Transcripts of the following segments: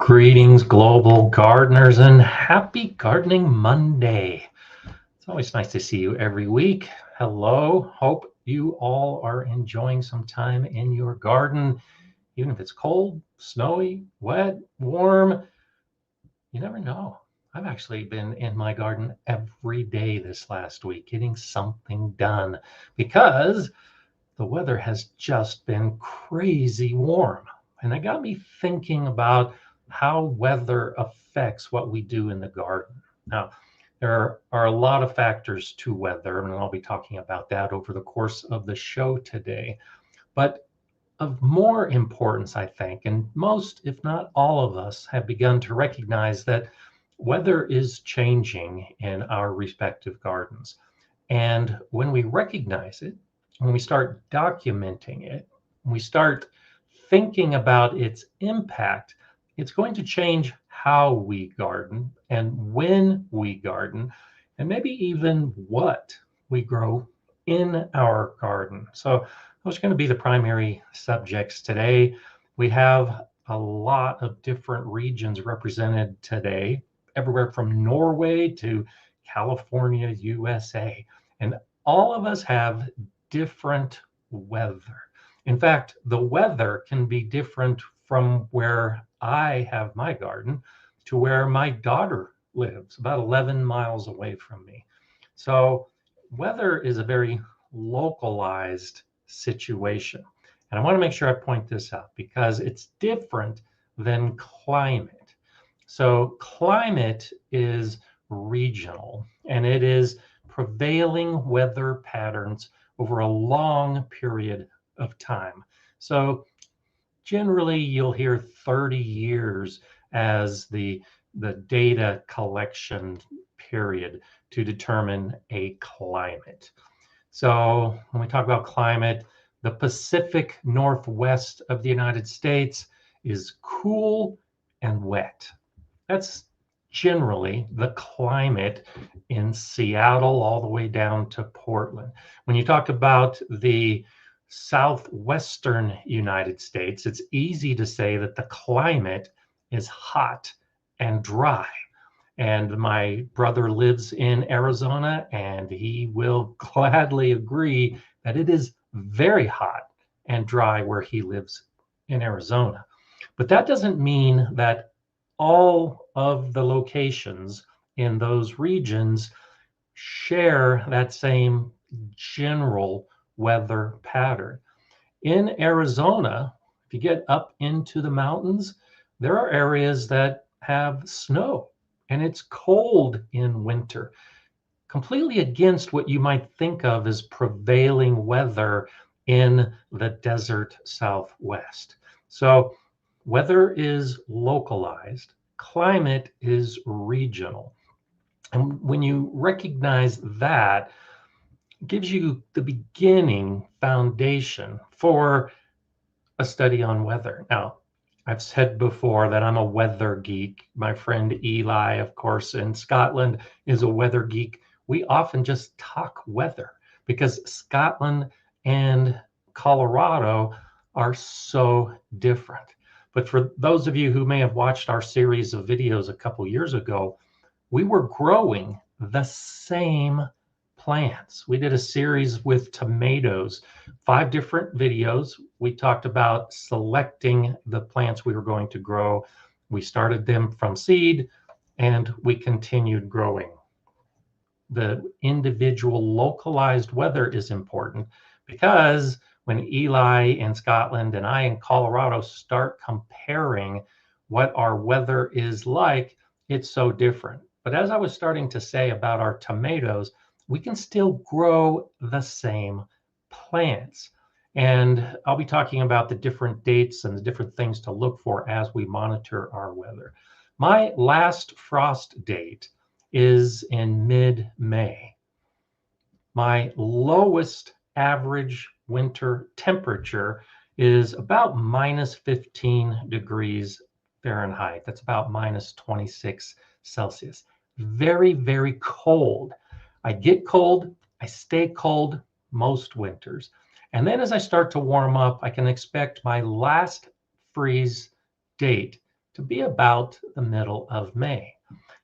Greetings, global gardeners, and happy Gardening Monday. It's always nice to see you every week. Hello. Hope you all are enjoying some time in your garden, even if it's cold, snowy, wet, warm. You never know. I've actually been in my garden every day this last week getting something done because the weather has just been crazy warm. And that got me thinking about how weather affects what we do in the garden. Now, there are a lot of factors to weather, and I'll be talking about that over the course of the show today. But of more importance, I think, and most, if not all of us, have begun to recognize that weather is changing in our respective gardens. And when we recognize it, when we start documenting it, when we start thinking about its impact, it's going to change how we garden and when we garden, and maybe even what we grow in our garden. So those are going to be the primary subjects today. We have a lot of different regions represented today, everywhere from Norway to California, USA. And all of us have different weather. In fact, the weather can be different from where I have my garden to where my daughter lives, about 11 miles away from me. So weather is a very localized situation. And I want to make sure I point this out because it's different than climate. So climate is regional, and it is prevailing weather patterns over a long period of time. So generally you'll hear 30 years as the data collection period to determine a climate. So when we talk about climate, the Pacific Northwest of the United States is cool and wet. That's generally the climate in Seattle all the way down to Portland. When you talk about the southwestern United States, it's easy to say that the climate is hot and dry. And my brother lives in Arizona, and he will gladly agree that it is very hot and dry where he lives in Arizona. But that doesn't mean that all of the locations in those regions share that same general weather pattern. In Arizona, if you get up into the mountains, there are areas that have snow and it's cold in winter, completely against what you might think of as prevailing weather in the desert Southwest. So weather is localized, climate is regional. And when you recognize that, it gives you the beginning foundation for a study on weather. Now, I've said before that I'm a weather geek. My friend Eli, of course, in Scotland, is a weather geek. We often just talk weather because Scotland and Colorado are so different. But for those of you who may have watched our series of videos a couple years ago, we were growing the same plants. We did a series with tomatoes, 5 different videos. We talked about selecting the plants we were going to grow. We started them from seed and we continued growing. The individual localized weather is important because when Eli in Scotland and I in Colorado start comparing what our weather is like, it's so different. But as I was starting to say about our tomatoes, we can still grow the same plants. And I'll be talking about the different dates and the different things to look for as we monitor our weather. My last frost date is in mid-May. My lowest average winter temperature is about minus 15 degrees Fahrenheit. That's about minus 26 Celsius. Very, very cold. I get cold, I stay cold most winters. And then as I start to warm up, I can expect my last freeze date to be about the middle of May.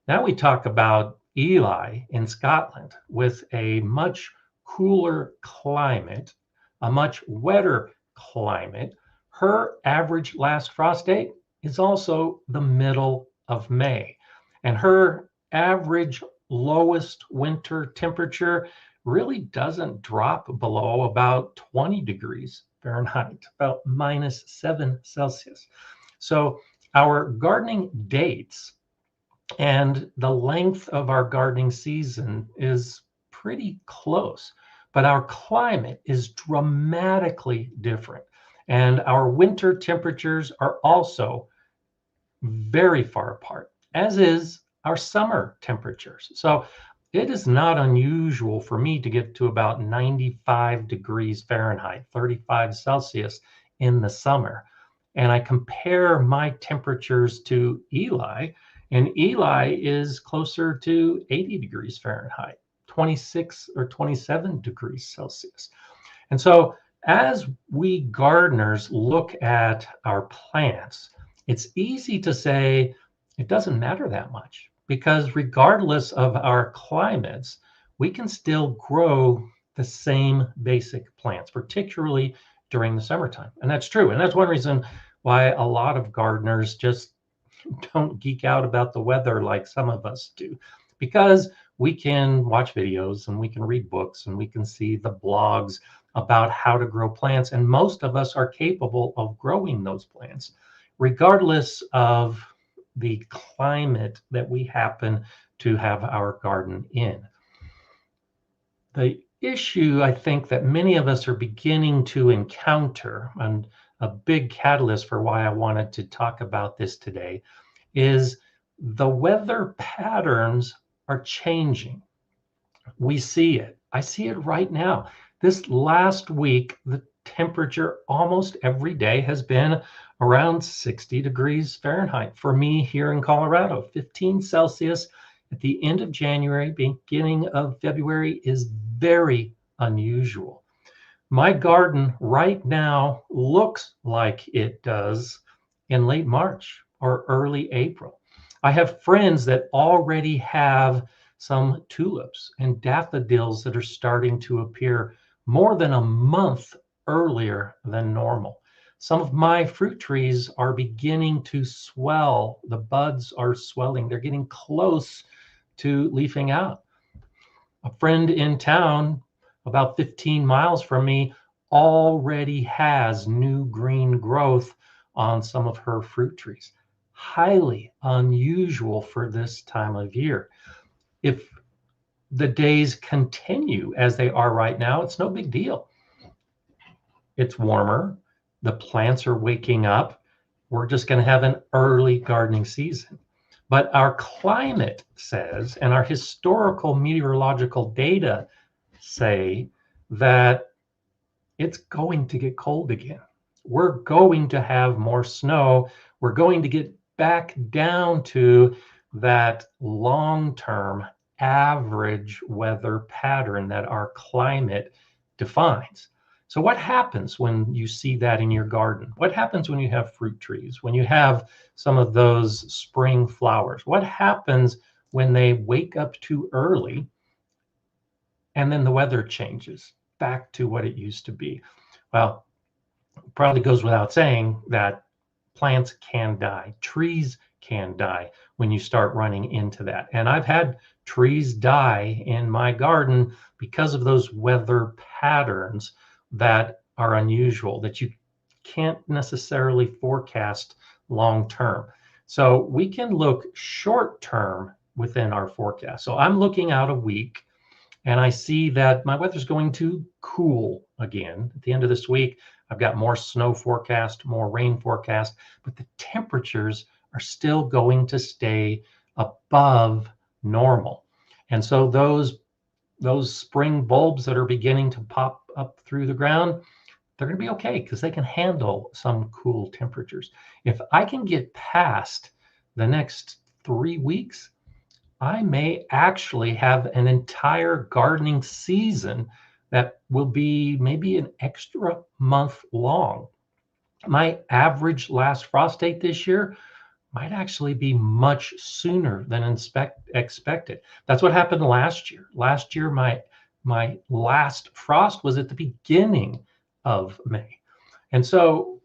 Now we talk about Ely in Scotland with a much cooler climate, a much wetter climate. Her average last frost date is also the middle of May. And her average lowest winter temperature really doesn't drop below about 20 degrees Fahrenheit, about -7 Celsius. So our gardening dates and the length of our gardening season is pretty close, but our climate is dramatically different. And our winter temperatures are also very far apart, as is our summer temperatures. So it is not unusual for me to get to about 95 degrees Fahrenheit, 35 Celsius in the summer. And I compare my temperatures to Ely, and Ely is closer to 80 degrees Fahrenheit, 26 or 27 degrees Celsius. And so as we gardeners look at our plants, it's easy to say it doesn't matter that much, because regardless of our climates, we can still grow the same basic plants, particularly during the summertime. And that's true. And that's one reason why a lot of gardeners just don't geek out about the weather like some of us do, because we can watch videos and we can read books and we can see the blogs about how to grow plants. And most of us are capable of growing those plants, regardless of the climate that we happen to have our garden in. The issue I think that many of us are beginning to encounter, and a big catalyst for why I wanted to talk about this today, is the weather patterns are changing. We see it. I see it right now. This last week, the temperature almost every day has been around 60 degrees Fahrenheit. For me here in Colorado, 15 Celsius at the end of January, beginning of February is very unusual. My garden right now looks like it does in late March or early April. I have friends that already have some tulips and daffodils that are starting to appear more than a month earlier than normal. Some of my fruit trees are beginning to swell. The buds are swelling. They're getting close to leafing out. A friend in town, about 15 miles from me, already has new green growth on some of her fruit trees. Highly unusual for this time of year. If the days continue as they are right now, it's no big deal. It's warmer. The plants are waking up. We're just going to have an early gardening season. But our climate says, and our historical meteorological data say, that it's going to get cold again. We're going to have more snow. We're going to get back down to that long-term average weather pattern that our climate defines. So what happens when you see that in your garden? What happens when you have fruit trees, when you have some of those spring flowers? What happens when they wake up too early and then the weather changes back to what it used to be? Well, it probably goes without saying that plants can die. Trees can die when you start running into that. And I've had trees die in my garden because of those weather patterns that are unusual, that you can't necessarily forecast long term. So we can look short term within our forecast. So I'm looking out a week and I see that my weather's going to cool again. At the end of this week, I've got more snow forecast, more rain forecast, but the temperatures are still going to stay above normal. And so those spring bulbs that are beginning to pop up through the ground, they're going to be okay because they can handle some cool temperatures. If I can get past the next 3 weeks, I may actually have an entire gardening season that will be maybe an extra month long. My average last frost date this year might actually be much sooner than expected. That's what happened last year. Last year, my last frost was at the beginning of May. And so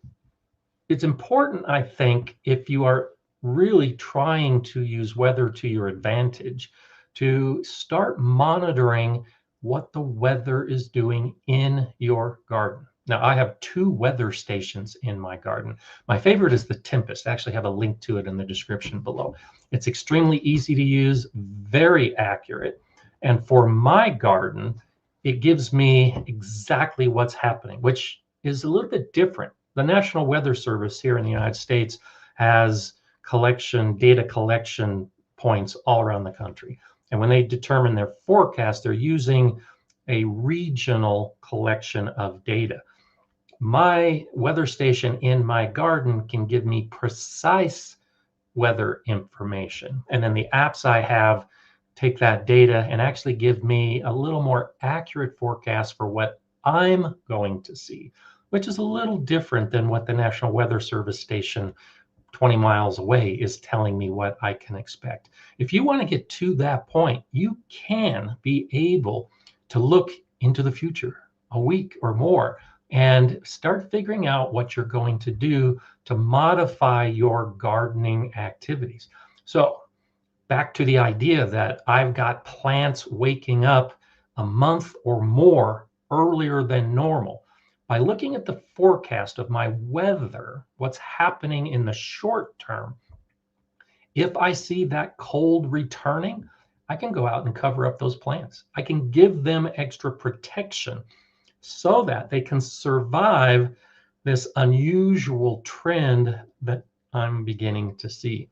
it's important, I think, if you are really trying to use weather to your advantage, to start monitoring what the weather is doing in your garden. Now, I have 2 weather stations in my garden. My favorite is the Tempest. I actually have a link to it in the description below. It's extremely easy to use, very accurate. And for my garden, it gives me exactly what's happening, which is a little bit different. The National Weather Service here in the United States has data collection points all around the country. And when they determine their forecast, they're using a regional collection of data. My weather station in my garden can give me precise weather information. And then the apps I have take that data and actually give me a little more accurate forecast for what I'm going to see, which is a little different than what the National Weather Service station 20 miles away is telling me what I can expect. If you want to get to that point, you can be able to look into the future a week or more and start figuring out what you're going to do to modify your gardening activities. So back to the idea that I've got plants waking up a month or more earlier than normal. By looking at the forecast of my weather, what's happening in the short term, if I see that cold returning, I can go out and cover up those plants. I can give them extra protection so that they can survive this unusual trend that I'm beginning to see.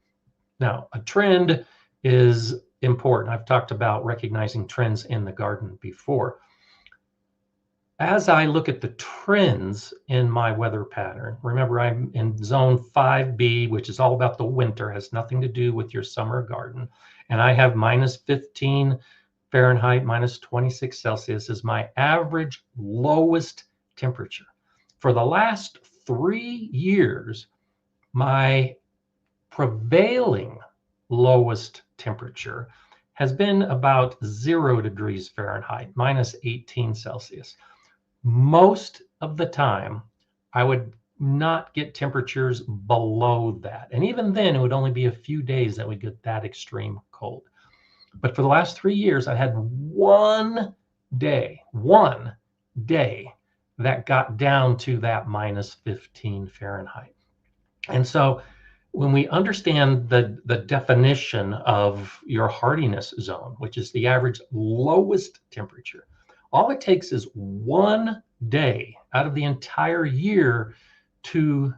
Now, a trend is important. I've talked about recognizing trends in the garden before. As I look at the trends in my weather pattern, remember I'm in zone 5B, which is all about the winter, has nothing to do with your summer garden. And I have -15 Fahrenheit, -26 Celsius is my average lowest temperature. For the last 3 years, my prevailing lowest temperature has been about 0 degrees Fahrenheit, -18 Celsius. Most of the time, I would not get temperatures below that. And even then, it would only be a few days that would get that extreme cold. But for the last 3 years, I had one day that got down to that -15 Fahrenheit. And so when we understand the definition of your hardiness zone, which is the average lowest temperature, all it takes is one day out of the entire year to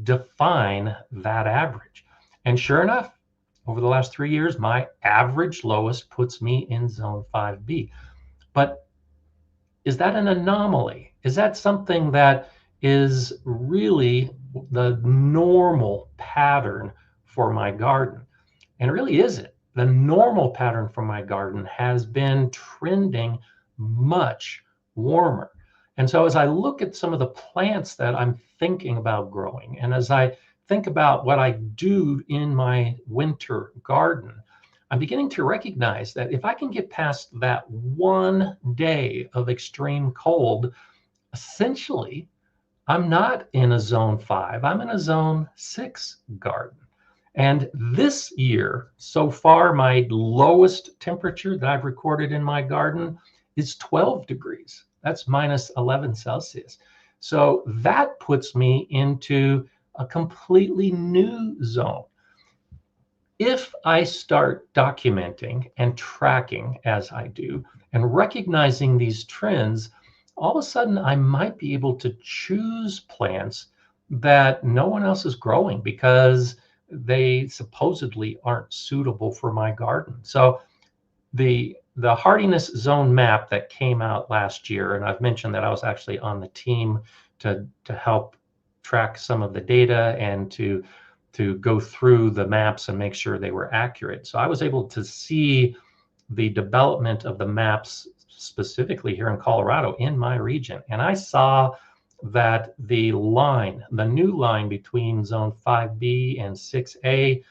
define that average. And sure enough, over the last 3 years, my average lowest puts me in zone 5B. But is that an anomaly? Is that something that is really the normal pattern for my garden? And it really isn't. The normal pattern for my garden has been trending much warmer. And so as I look at some of the plants that I'm thinking about growing, and as I think about what I do in my winter garden, I'm beginning to recognize that if I can get past that one day of extreme cold, essentially, I'm not in a zone 5, I'm in a zone 6 garden. And this year, so far, my lowest temperature that I've recorded in my garden is 12 degrees. That's -11 Celsius. So that puts me into a completely new zone. If I start documenting and tracking as I do and recognizing these trends, all of a sudden I might be able to choose plants that no one else is growing because they supposedly aren't suitable for my garden. So the hardiness zone map that came out last year, and I've mentioned that I was actually on the team to help track some of the data and to go through the maps and make sure they were accurate. So I was able to see the development of the maps specifically here in Colorado in my region. And I saw that the new line between zone 5B and 6A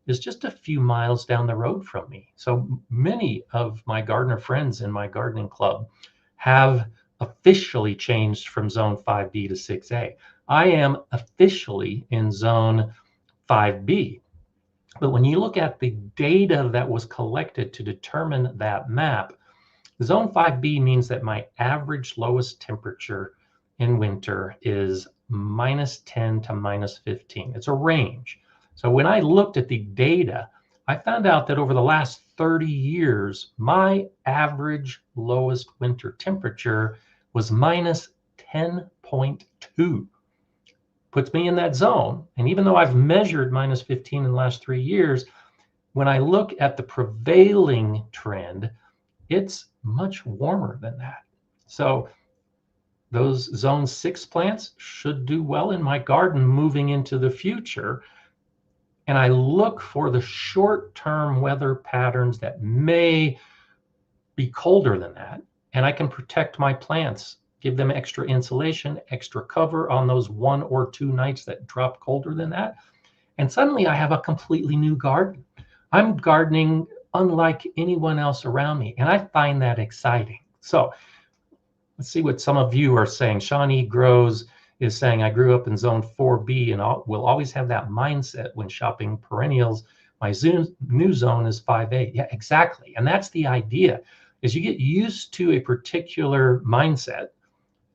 is just a few miles down the road from me. So many of my gardener friends in my gardening club have officially changed from zone 5B to 6A. I am officially in zone 5B. But when you look at the data that was collected to determine that map, zone 5B means that my average lowest temperature in winter is -10 to -15. It's a range. So when I looked at the data, I found out that over the last 30 years, my average lowest winter temperature was -10.2. Puts me in that zone. And even though I've measured -15 in the last 3 years, when I look at the prevailing trend, it's much warmer than that. So those zone 6 plants should do well in my garden moving into the future. And I look for the short-term weather patterns that may be colder than that. And I can protect my plants, give them extra insulation, extra cover on those 1 or 2 nights that drop colder than that. And suddenly I have a completely new garden. I'm gardening unlike anyone else around me. And I find that exciting. So let's see what some of you are saying. Shawnee Grows is saying, I grew up in zone 4B and will always have that mindset when shopping perennials. My new zone is 5A. Yeah, exactly. And that's the idea, is you get used to a particular mindset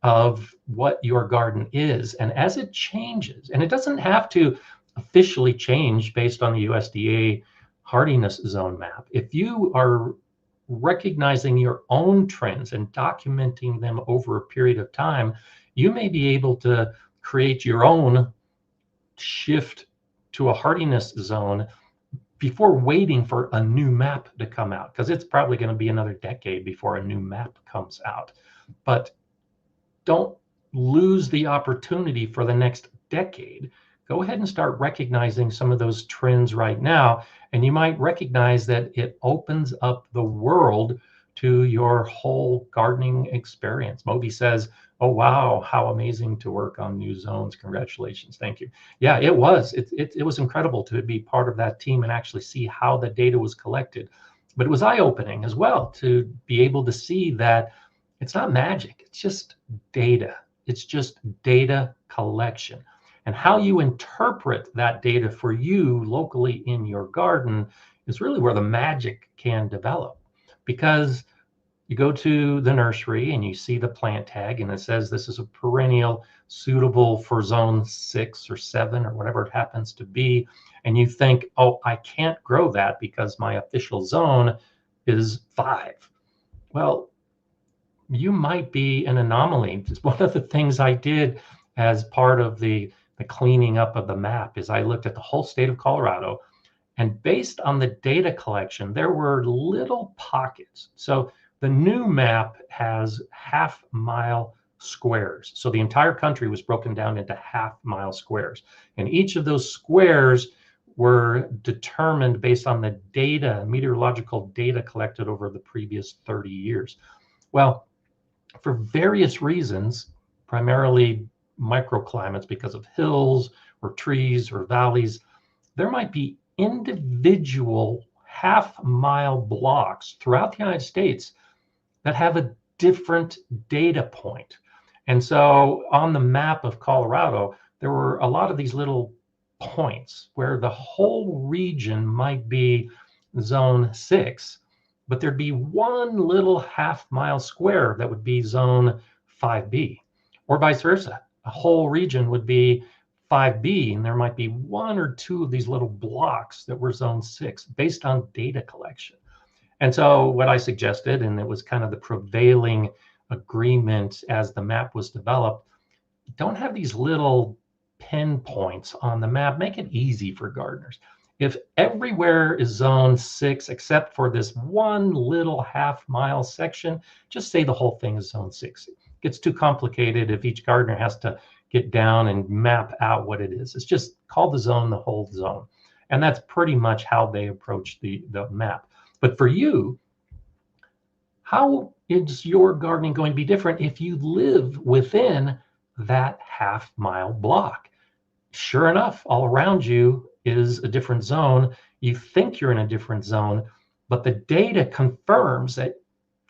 of what your garden is. And as it changes, and it doesn't have to officially change based on the USDA hardiness zone map. If you are recognizing your own trends and documenting them over a period of time, you may be able to create your own shift to a hardiness zone before waiting for a new map to come out, because it's probably going to be another decade before a new map comes out. But don't lose the opportunity for the next decade. Go ahead and start recognizing some of those trends right now, and you might recognize that it opens up the world to your whole gardening experience. Moby says, oh, wow, how amazing to work on new zones. Congratulations. Thank you. Yeah, it was. It was incredible to be part of that team and actually see how the data was collected. But it was eye-opening as well to be able to see that it's not magic. It's just data. It's just data collection. And how you interpret that data for you locally in your garden is really where the magic can develop. Because you go to the nursery and you see the plant tag and it says this is a perennial suitable for zone 6 or 7 or whatever it happens to be. And you think, oh, I can't grow that because my official zone is 5. Well, you might be an anomaly. It's one of the things I did as part of the cleaning up of the map is I looked at the whole state of Colorado, and based on the data collection, there were little pockets. So the new map has half-mile squares. So the entire country was broken down into half-mile squares. And each of those squares were determined based on the data, meteorological data collected over the previous 30 years. Well, for various reasons, primarily microclimates because of hills or trees or valleys, there might be individual half-mile blocks throughout the United States that have a different data point. And so on the map of Colorado, there were a lot of these little points where the whole region might be zone 6, but there'd be one little half-mile square that would be zone 5B, or vice versa. A whole region would be 5B, and there might be 1 or 2 of these little blocks that were zone 6 based on data collection. And so what I suggested, and it was kind of the prevailing agreement as the map was developed, don't have these little pinpoints on the map. Make it easy for gardeners. If everywhere is zone 6 except for this one little half-mile section, just say the whole thing is zone 6. It gets too complicated if each gardener has to get down and map out what it is. It's just call the zone the whole zone. And that's pretty much how they approach the map. But for you, how is your gardening going to be different if you live within that half-mile block. Sure enough, all around you is a different zone. You think you're in a different zone, but the data confirms that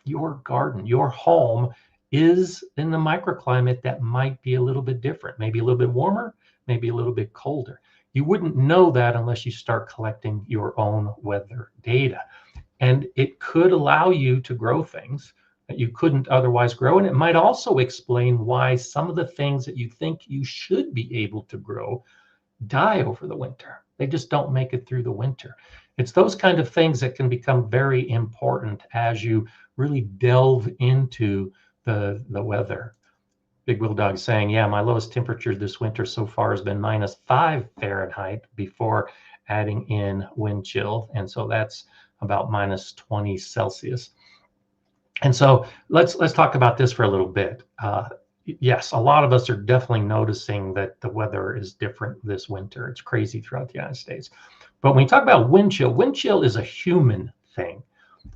your garden, your home is in the microclimate that might be a little bit different, maybe a little bit warmer, maybe a little bit colder. You wouldn't know that unless you start collecting your own weather data. And it could allow you to grow things that you couldn't otherwise grow. And it might also explain why some of the things that you think you should be able to grow die over the winter. They just don't make it through the winter. It's those kind of things that can become very important as you really delve into the weather. Big Wheel Dog saying, yeah, my lowest temperature this winter so far has been -5 Fahrenheit before adding in wind chill. And so that's about -20 Celsius. And so let's talk about this for a little bit. Yes, a lot of us are definitely noticing that the weather is different this winter. It's crazy throughout the United States. But when you talk about wind chill is a human thing.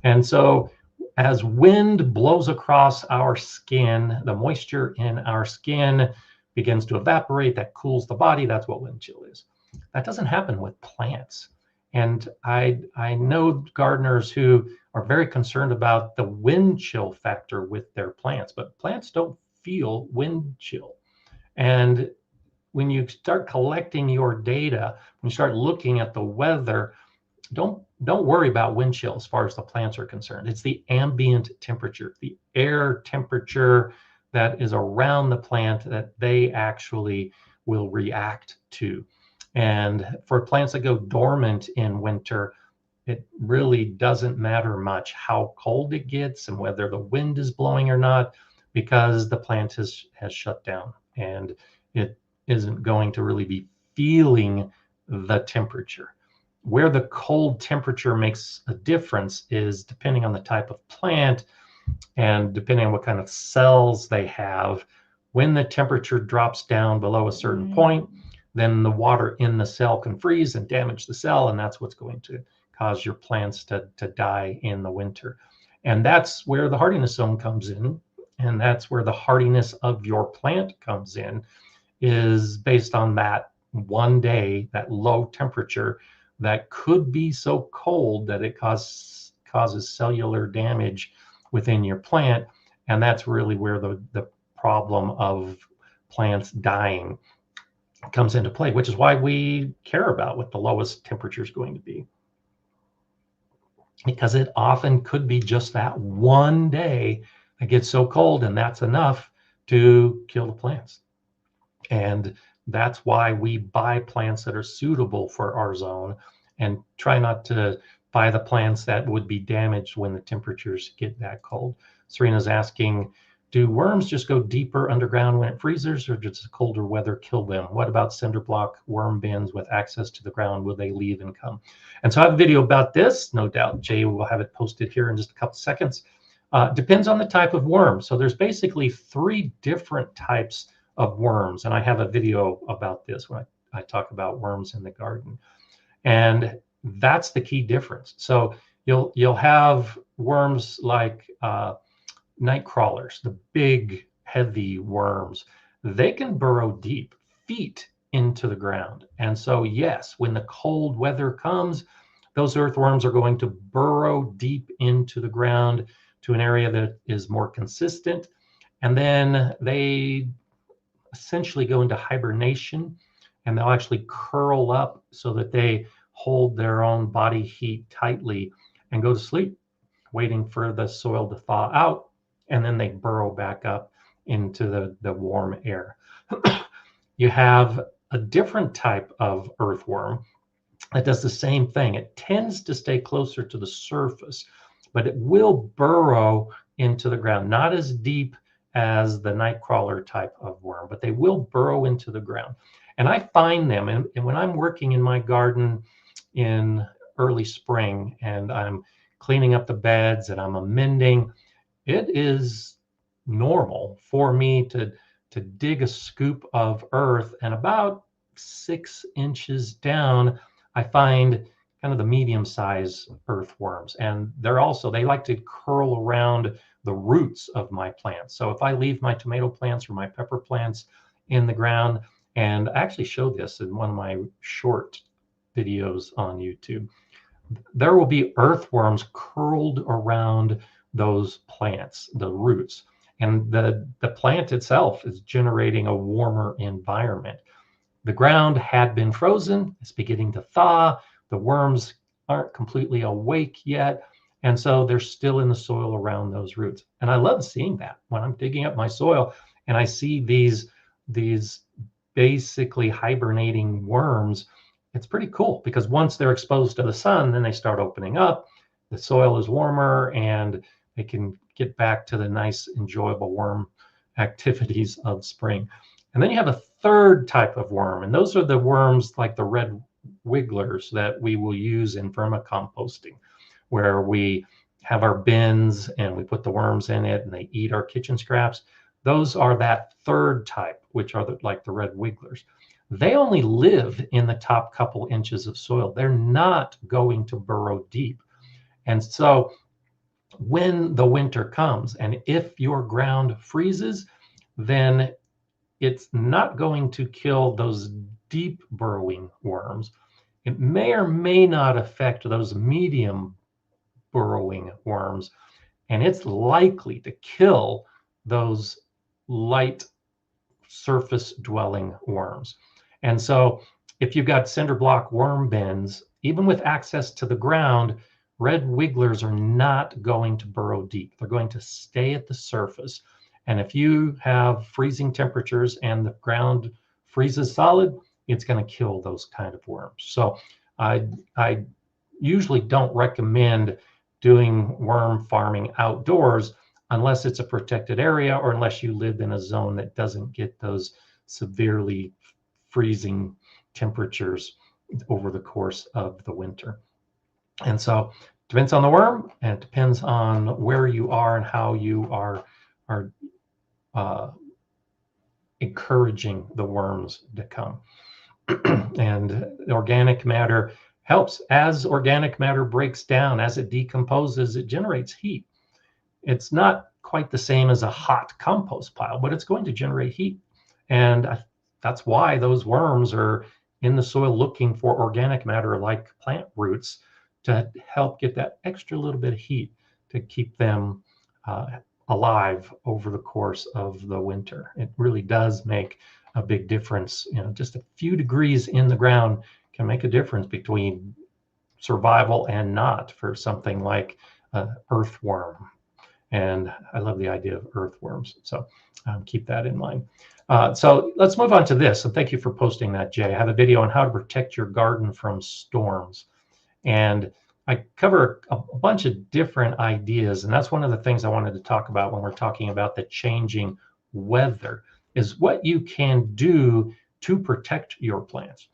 And so as wind blows across our skin, the moisture in our skin begins to evaporate. That cools the body. That's what wind chill is. That doesn't happen with plants. And I know gardeners who are very concerned about the wind chill factor with their plants, but plants don't feel wind chill. And when you start collecting your data, when you start looking at the weather, don't worry about wind chill as far as the plants are concerned. It's the ambient temperature, the air temperature that is around the plant that they actually will react to. And for plants that go dormant in winter, it really doesn't matter much how cold it gets and whether the wind is blowing or not, because the plant has shut down and it isn't going to really be feeling the temperature. Where the cold temperature makes a difference is depending on the type of plant and depending on what kind of cells they have. When the temperature drops down below a certain point, then the water in the cell can freeze and damage the cell, and that's what's going to cause your plants to die in the winter. And that's where the hardiness zone comes in, and that's where the hardiness of your plant comes in, is based on that one day, that low temperature that could be so cold that it causes cellular damage within your plant. And that's really where the problem of plants dying comes into play, which is why we care about what the lowest temperature is going to be, because it often could be just that one day that gets so cold, and that's enough to kill the plants. And that's why we buy plants that are suitable for our zone and try not to buy the plants that would be damaged when the temperatures get that cold. Serena's asking, do worms just go deeper underground when it freezes, or does the colder weather kill them? What about cinder block worm bins with access to the ground? Will they leave and come? And so I have a video about this. No doubt Jay will have it posted here in just a couple seconds. Depends on the type of worm. So there's basically 3 different types of worms. And I have a video about this when I talk about worms in the garden. And that's the key difference. So you'll have worms like night crawlers, the big heavy worms. They can burrow deep, feet into the ground. And so yes, when the cold weather comes, those earthworms are going to burrow deep into the ground to an area that is more consistent. And then they essentially go into hibernation, and they'll actually curl up so that they hold their own body heat tightly and go to sleep, waiting for the soil to thaw out. And then they burrow back up into the warm air. You have a different type of earthworm that does the same thing. It tends to stay closer to the surface, but it will burrow into the ground, not as deep as the night crawler type of worm, but they will burrow into the ground. And I find them, and when I'm working in my garden in early spring and I'm cleaning up the beds and I'm amending, it is normal for me to dig a scoop of earth, and about 6 inches down, I find kind of the medium-sized earthworms. And they like to curl around the roots of my plants. So if I leave my tomato plants or my pepper plants in the ground, and I actually showed this in one of my short videos on YouTube, there will be earthworms curled around those plants, the roots. And the plant itself is generating a warmer environment. The ground had been frozen, it's beginning to thaw, the worms aren't completely awake yet, and so they're still in the soil around those roots. And I love seeing that when I'm digging up my soil and I see these basically hibernating worms. It's pretty cool because once they're exposed to the sun, then they start opening up, the soil is warmer, and they can get back to the nice, enjoyable worm activities of spring. And then you have a third type of worm, and those are the worms like the red wigglers that we will use in vermicomposting, where we have our bins and we put the worms in it and they eat our kitchen scraps. Those are that third type, which are like the red wigglers. They only live in the top couple inches of soil. They're not going to burrow deep. And so when the winter comes, and if your ground freezes, then it's not going to kill those deep burrowing worms. It may or may not affect those medium burrowing worms, and it's likely to kill those light surface dwelling worms. And so if you've got cinder block worm bins, even with access to the ground, red wigglers are not going to burrow deep. They're going to stay at the surface. And if you have freezing temperatures and the ground freezes solid, it's going to kill those kind of worms. So I usually don't recommend doing worm farming outdoors unless it's a protected area or unless you live in a zone that doesn't get those severely freezing temperatures over the course of the winter. And so it depends on the worm, and it depends on where you are and how you are encouraging the worms to come. And organic matter helps. As organic matter breaks down, as it decomposes, it generates heat. It's not quite the same as a hot compost pile, but it's going to generate heat. And that's why those worms are in the soil looking for organic matter like plant roots to help get that extra little bit of heat to keep them alive over the course of the winter. It really does make a big difference. You know, just a few degrees in the ground can make a difference between survival and not for something like earthworm. And I love the idea of earthworms. So keep that in mind. So let's move on to this. And thank you for posting that, Jay. I have a video on how to protect your garden from storms. And I cover a bunch of different ideas. And that's one of the things I wanted to talk about when we're talking about the changing weather, is what you can do to protect your plants.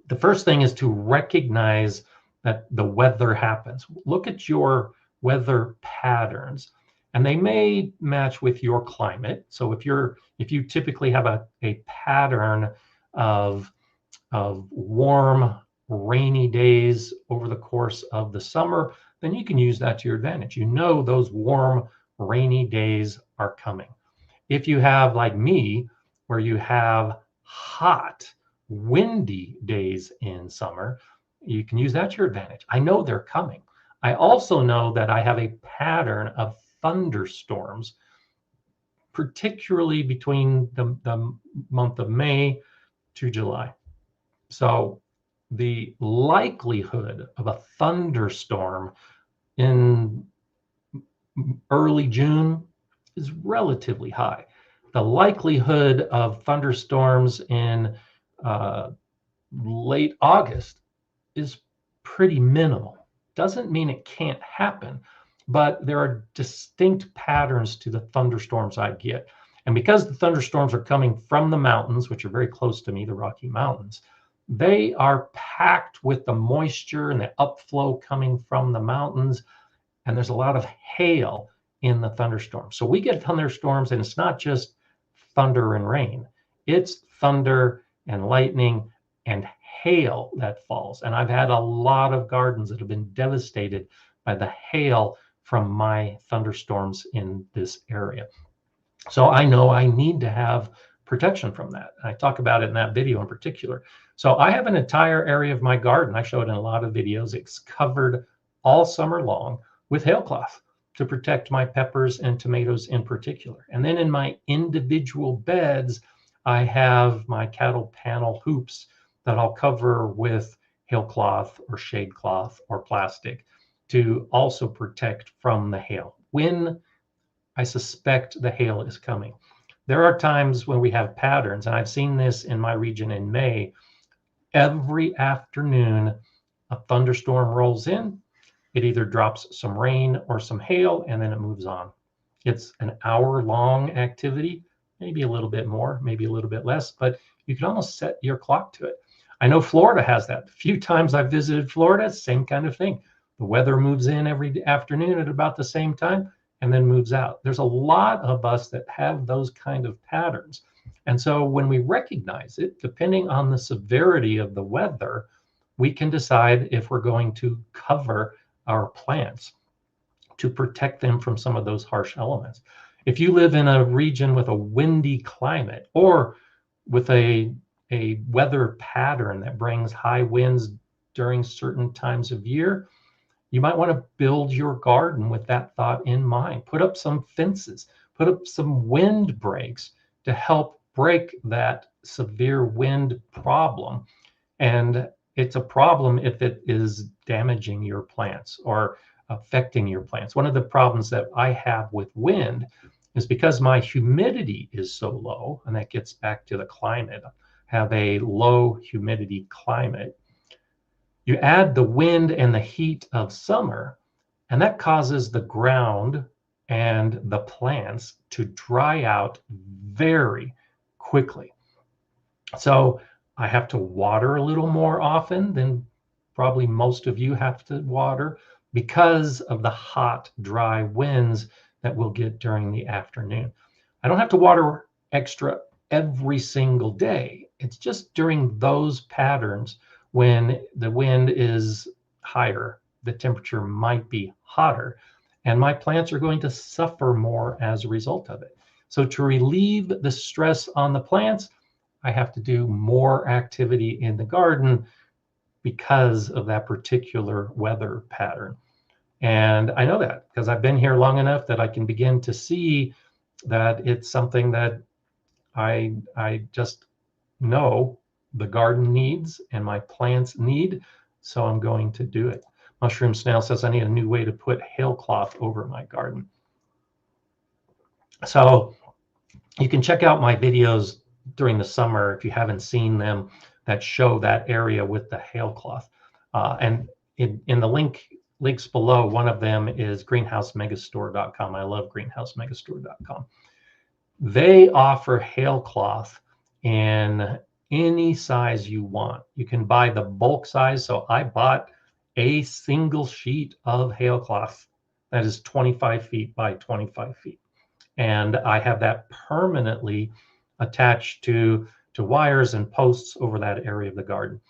The first thing is to recognize that the weather happens. Look at your weather patterns, and they may match with your climate. So if you typically have a pattern of warm, rainy days over the course of the summer, then you can use that to your advantage. You know those warm, rainy days are coming. If you have, like me, where you have hot, windy days in summer, you can use that to your advantage. I know they're coming. I also know that I have a pattern of thunderstorms, particularly between the month of May to July. So the likelihood of a thunderstorm in early June is relatively high. The likelihood of thunderstorms in late August is pretty minimal. Doesn't mean it can't happen, but there are distinct patterns to the thunderstorms I get. And because the thunderstorms are coming from the mountains, which are very close to me, the Rocky Mountains, they are packed with the moisture and the upflow coming from the mountains. And there's a lot of hail in the thunderstorms. So we get thunderstorms, and it's not just thunder and rain. It's thunder and lightning and hail that falls. And I've had a lot of gardens that have been devastated by the hail from my thunderstorms in this area. So I know I need to have protection from that. I talk about it in that video in particular. So I have an entire area of my garden. I show it in a lot of videos. It's covered all summer long with hailcloth to protect my peppers and tomatoes in particular. And then in my individual beds, I have my cattle panel hoops that I'll cover with hailcloth or shade cloth or plastic to also protect from the hail when I suspect the hail is coming. There are times when we have patterns, and I've seen this in my region in May. Every afternoon, a thunderstorm rolls in. It either drops some rain or some hail, and then it moves on. It's an hour-long activity, maybe a little bit more, maybe a little bit less, but you can almost set your clock to it. I know Florida has that. A few times I've visited Florida, same kind of thing. The weather moves in every afternoon at about the same time and then moves out. There's a lot of us that have those kind of patterns. And so when we recognize it, depending on the severity of the weather, we can decide if we're going to cover our plants to protect them from some of those harsh elements. If you live in a region with a windy climate or with a weather pattern that brings high winds during certain times of year, you might want to build your garden with that thought in mind. Put up some fences, put up some wind breaks to help break that severe wind problem. And it's a problem if it is damaging your plants or affecting your plants. One of the problems that I have with wind is because my humidity is so low, and that gets back to the climate, I have a low humidity climate. You add the wind and the heat of summer, and that causes the ground and the plants to dry out very quickly. So I have to water a little more often than probably most of you have to water because of the hot, dry winds that we'll get during the afternoon. I don't have to water extra every single day. It's just during those patterns when the wind is higher, the temperature might be hotter, and my plants are going to suffer more as a result of it. So to relieve the stress on the plants, I have to do more activity in the garden because of that particular weather pattern. And I know that because I've been here long enough that I can begin to see that it's something that I just know the garden needs and my plants need, so I'm going to do it. Mushroom Snail says I need a new way to put hailcloth over my garden. So you can check out my videos during the summer if you haven't seen them that show that area with the hailcloth. And in the links below, one of them is greenhousemegastore.com. I love greenhousemegastore.com. They offer hailcloth in any size you want. You can buy the bulk size. So I bought a single sheet of hailcloth that is 25 feet by 25 feet. And I have that permanently attached to wires and posts over that area of the garden.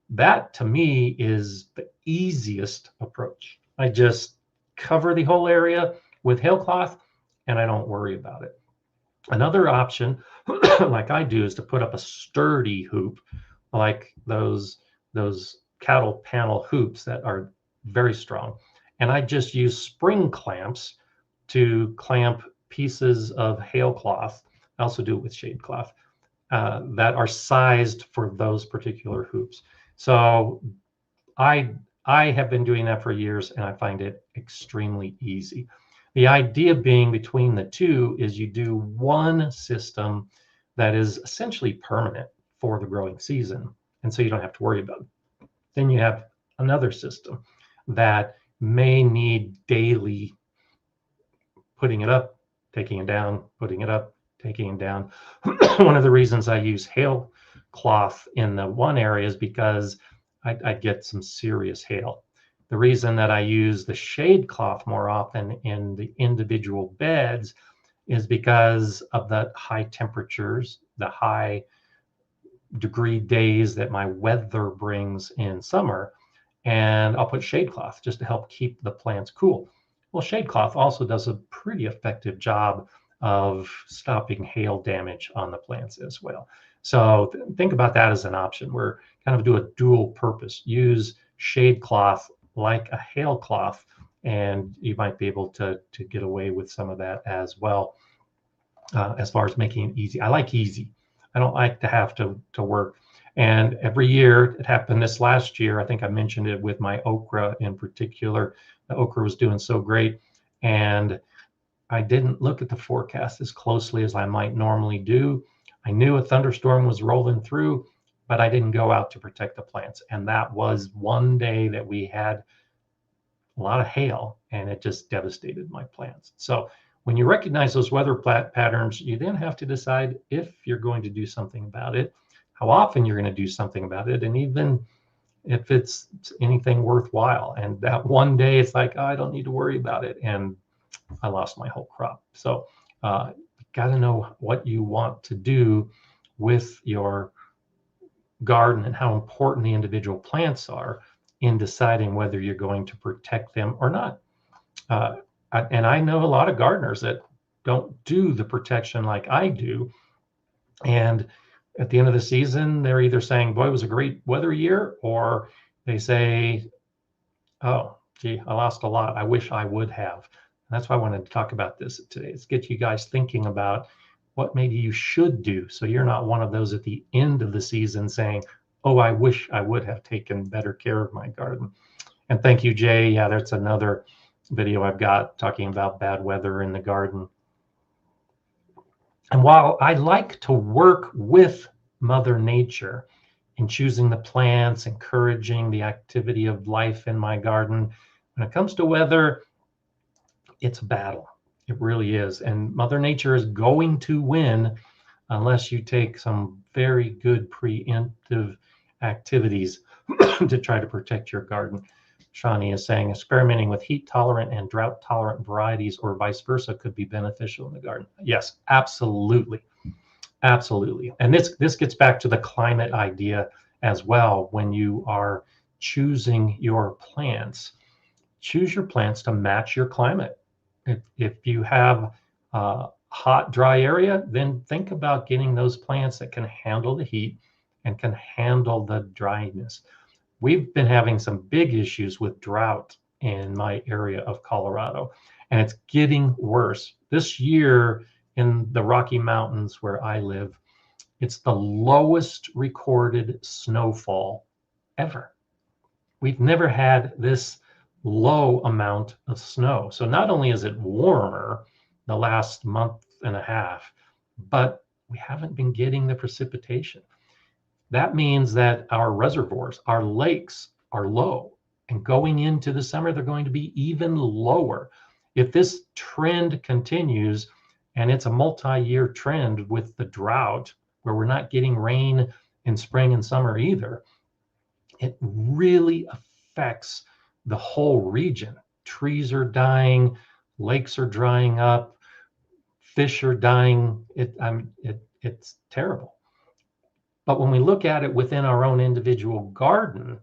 That to me is the easiest approach. I just cover the whole area with hailcloth and I don't worry about it. Another option, like I do, is to put up a sturdy hoop, like those cattle panel hoops that are very strong. And I just use spring clamps to clamp pieces of hailcloth. I also do it with shade cloth that are sized for those particular hoops. So I have been doing that for years, and I find it extremely easy. The idea being between the two is you do one system that is essentially permanent for the growing season, and so you don't have to worry about it. Then you have another system that may need daily putting it up, taking it down, putting it up, taking it down. One of the reasons I use hail cloth in the one area is because I get some serious hail. The reason that I use the shade cloth more often in the individual beds is because of the high temperatures, the high degree days that my weather brings in summer. And I'll put shade cloth just to help keep the plants cool. Well, shade cloth also does a pretty effective job of stopping hail damage on the plants as well. So think about that as an option. We're kind of do a dual purpose. Use shade cloth like a hail cloth, and you might be able to get away with some of that as well. As far as making it easy, I like easy. I don't like to have to work. And every year, it happened this last year. I think I mentioned it with my okra in particular. The okra was doing so great, and I didn't look at the forecast as closely as I might normally do. I knew a thunderstorm was rolling through, but I didn't go out to protect the plants. And that was one day that we had a lot of hail, and it just devastated my plants. So when you recognize those weather patterns, you then have to decide if you're going to do something about it, how often you're going to do something about it, and even if it's anything worthwhile. And that one day it's like, oh, I don't need to worry about it, and I lost my whole crop. So you got to know what you want to do with your garden and how important the individual plants are in deciding whether you're going to protect them or not. And I know a lot of gardeners that don't do the protection like I do. And at the end of the season, they're either saying, boy, it was a great weather year, or they say, oh, gee, I lost a lot. I wish I would have. And that's why I wanted to talk about this today. It's get you guys thinking about what maybe you should do, so you're not one of those at the end of the season saying, oh, I wish I would have taken better care of my garden. And thank you, Jay. Yeah, that's another video I've got talking about bad weather in the garden. And while I like to work with Mother Nature in choosing the plants, encouraging the activity of life in my garden, when it comes to weather, it's a battle. It really is. And Mother Nature is going to win unless you take some very good preemptive activities to try to protect your garden. Shawnee is saying experimenting with heat tolerant and drought tolerant varieties or vice versa could be beneficial in the garden. Yes, absolutely. Absolutely. And this gets back to the climate idea as well. When you are choosing your plants, choose your plants to match your climate. If you have a hot, dry area, then think about getting those plants that can handle the heat and can handle the dryness. We've been having some big issues with drought in my area of Colorado, and it's getting worse. This year in the Rocky Mountains where I live, it's the lowest recorded snowfall ever. We've never had this low amount of snow. So not only is it warmer the last month and a half, but we haven't been getting the precipitation. That means that our reservoirs, our lakes are low, and going into the summer, they're going to be even lower. If this trend continues, and it's a multi-year trend with the drought, where we're not getting rain in spring and summer either, it really affects the whole region. Trees are dying, lakes are drying up, fish are dying. It's terrible. But when we look at it within our own individual garden,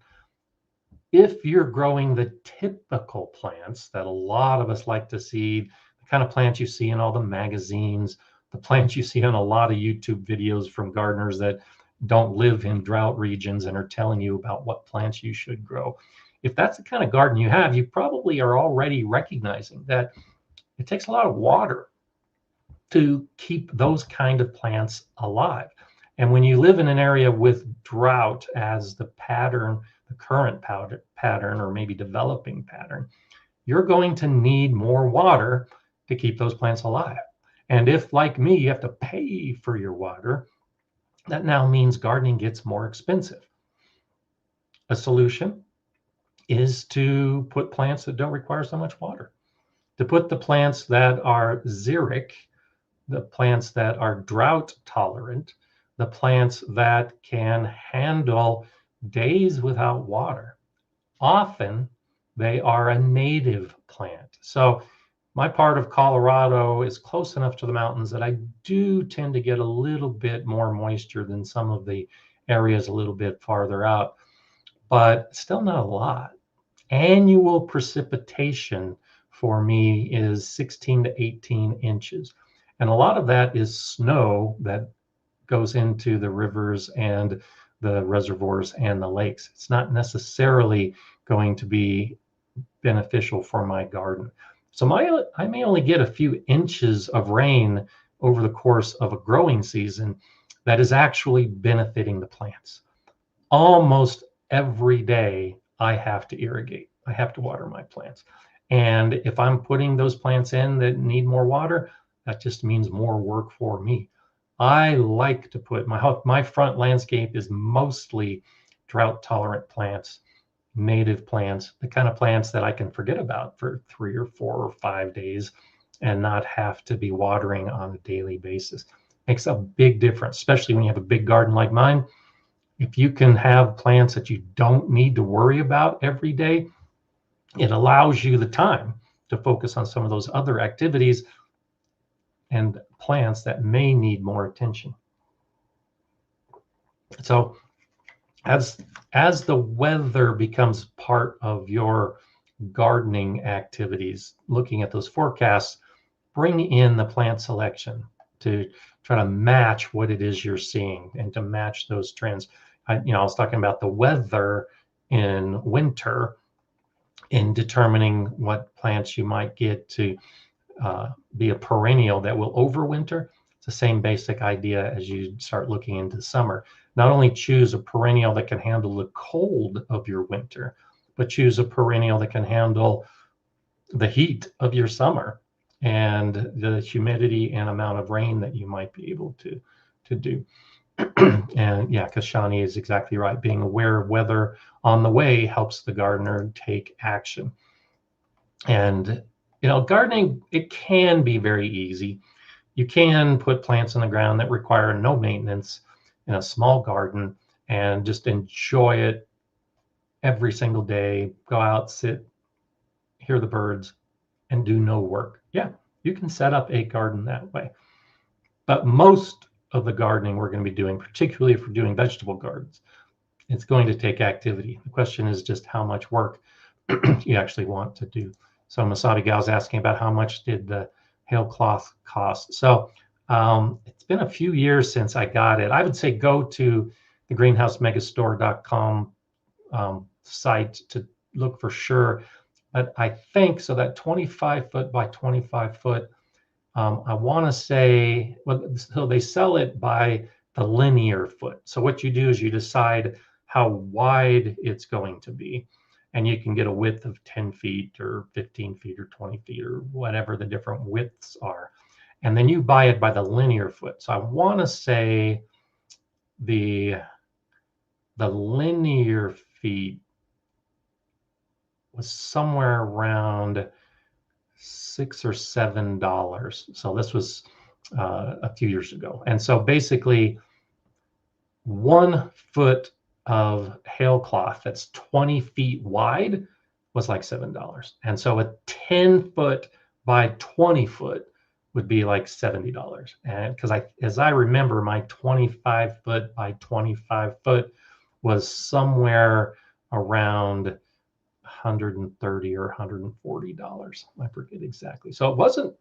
if you're growing the typical plants that a lot of us like to see, the kind of plants you see in all the magazines, the plants you see in a lot of YouTube videos from gardeners that don't live in drought regions and are telling you about what plants you should grow. If that's the kind of garden you have, you probably are already recognizing that it takes a lot of water to keep those kind of plants alive. And when you live in an area with drought as the pattern, the current pattern, or maybe developing pattern, you're going to need more water to keep those plants alive. And if, like me, you have to pay for your water, that now means gardening gets more expensive. A solution is to put plants that don't require so much water, to put the plants that are xeric, the plants that are drought tolerant, the plants that can handle days without water. Often they are a native plant. So my part of Colorado is close enough to the mountains that I do tend to get a little bit more moisture than some of the areas a little bit farther out, but still not a lot. Annual precipitation for me is 16 to 18 inches. And a lot of that is snow that goes into the rivers and the reservoirs and the lakes. It's not necessarily going to be beneficial for my garden. So I may only get a few inches of rain over the course of a growing season that is actually benefiting the plants. Almost every day I have to irrigate. I have to water my plants. And if I'm putting those plants in that need more water, that just means more work for me. I like to put my front landscape is mostly drought tolerant plants, native plants, the kind of plants that I can forget about for 3 or 4 or 5 days and not have to be watering on a daily basis. Makes a big difference, especially when you have a big garden like mine. If you can have plants that you don't need to worry about every day, it allows you the time to focus on some of those other activities and plants that may need more attention. So as the weather becomes part of your gardening activities, looking at those forecasts, bring in the plant selection to try to match what it is you're seeing and to match those trends. I was talking about the weather in winter in determining what plants you might get to be a perennial that will overwinter. It's the same basic idea as you start looking into summer. Not only choose a perennial that can handle the cold of your winter, but choose a perennial that can handle the heat of your summer and the humidity and amount of rain that you might be able to do. And yeah, because Shawnee is exactly right. Being aware of weather on the way helps the gardener take action. And gardening, it can be very easy. You can put plants in the ground that require no maintenance in a small garden and just enjoy it every single day. Go out, sit, hear the birds, and do no work. Yeah, you can set up a garden that way. But most of the gardening we're going to be doing, particularly if we're doing vegetable gardens, it's going to take activity. The question is just how much work you actually want to do. So Masabi Gal's asking about how much did the hailcloth cost. So it's been a few years since I got it. I would say go to the greenhousemegastore.com site to look for sure. But I think so that 25 foot by 25 foot, I want to say, well, so they sell it by the linear foot. So what you do is you decide how wide it's going to be. And you can get a width of 10 feet or 15 feet or 20 feet or whatever the different widths are. And then you buy it by the linear foot. So I want to say the linear feet was somewhere around $6 or $7. So this was a few years ago. And so basically 1 foot of hailcloth that's 20 feet wide was like $7. And so a 10 foot by 20 foot would be like $70. And because as I remember, my 25 foot by 25 foot was somewhere around $130 or $140. I forget exactly. So it wasn't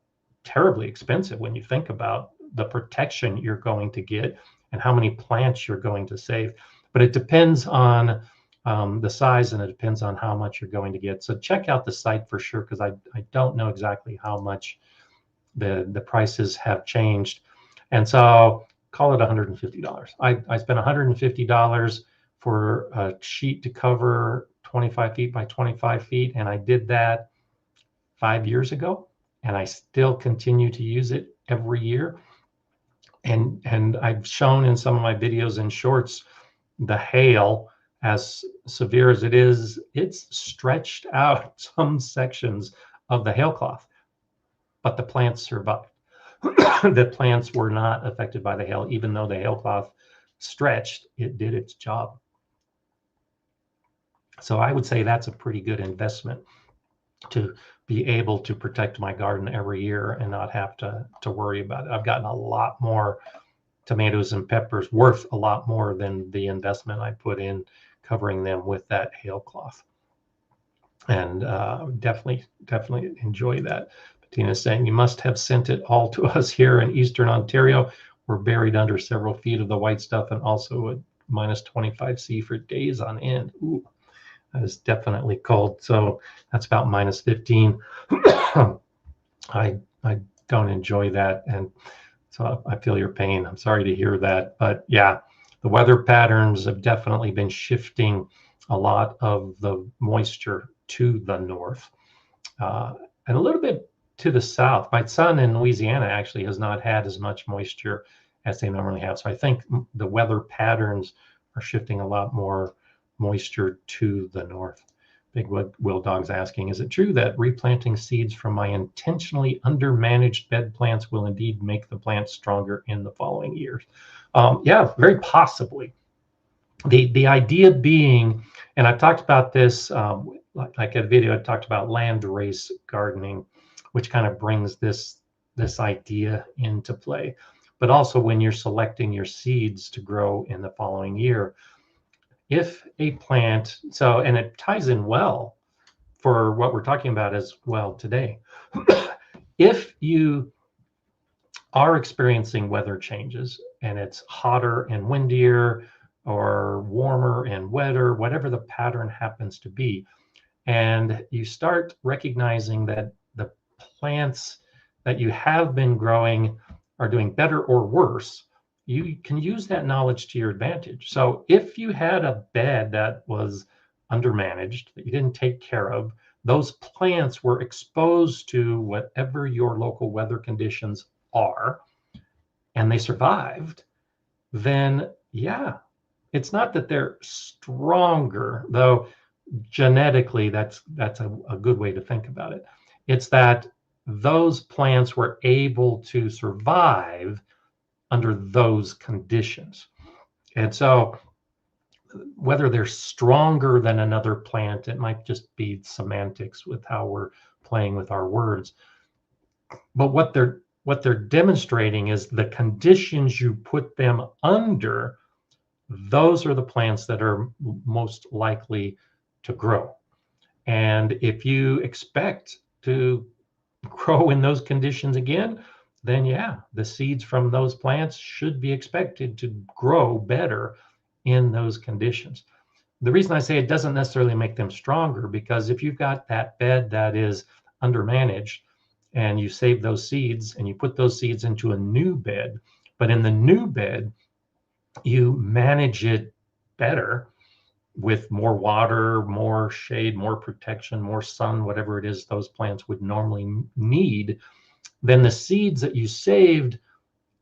terribly expensive when you think about the protection you're going to get and how many plants you're going to save. But it depends on the size and it depends on how much you're going to get. So check out the site for sure, because I don't know exactly how much the prices have changed. And so call it $150. I spent $150 for a sheet to cover 25 feet by 25 feet. And I did that 5 years ago. And I still continue to use it every year. And I've shown in some of my videos and shorts the hail, as severe as it is, it's stretched out some sections of the hailcloth, but the plants survived. The plants were not affected by the hail, even though the hailcloth stretched, it did its job. So I would say that's a pretty good investment to be able to protect my garden every year and not have to worry about it. I've gotten a lot more tomatoes and peppers, worth a lot more than the investment I put in covering them with that hailcloth. And definitely enjoy that. Bettina's saying, you must have sent it all to us here in Eastern Ontario. We're buried under several feet of the white stuff and also at minus 25°C for days on end. Ooh, that is definitely cold. So that's about minus 15. I don't enjoy that. And so I feel your pain. I'm sorry to hear that. But yeah, the weather patterns have definitely been shifting a lot of the moisture to the north and a little bit to the south. My son in Louisiana actually has not had as much moisture as they normally have. So I think the weather patterns are shifting a lot more moisture to the north. Big Will Dog's asking, is it true that replanting seeds from my intentionally undermanaged bed plants will indeed make the plants stronger in the following years? Yeah, very possibly. The idea being, and I've talked about this, like a video I talked about landrace gardening, which kind of brings this idea into play. But also when you're selecting your seeds to grow in the following year, if a plant, so, and it ties in well for what we're talking about as well today. If you are experiencing weather changes and it's hotter and windier or warmer and wetter, whatever the pattern happens to be, and you start recognizing that the plants that you have been growing are doing better or worse, you can use that knowledge to your advantage. So if you had a bed that was undermanaged, that you didn't take care of, those plants were exposed to whatever your local weather conditions are, and they survived, then yeah, it's not that they're stronger, though genetically that's a good way to think about it. It's that those plants were able to survive under those conditions. And so whether they're stronger than another plant, it might just be semantics with how we're playing with our words. But what they're demonstrating is the conditions you put them under, those are the plants that are most likely to grow. And if you expect to grow in those conditions again, then yeah, the seeds from those plants should be expected to grow better in those conditions. The reason I say it doesn't necessarily make them stronger, because if you've got that bed that is undermanaged and you save those seeds and you put those seeds into a new bed, but in the new bed, you manage it better with more water, more shade, more protection, more sun, whatever it is those plants would normally need, then the seeds that you saved,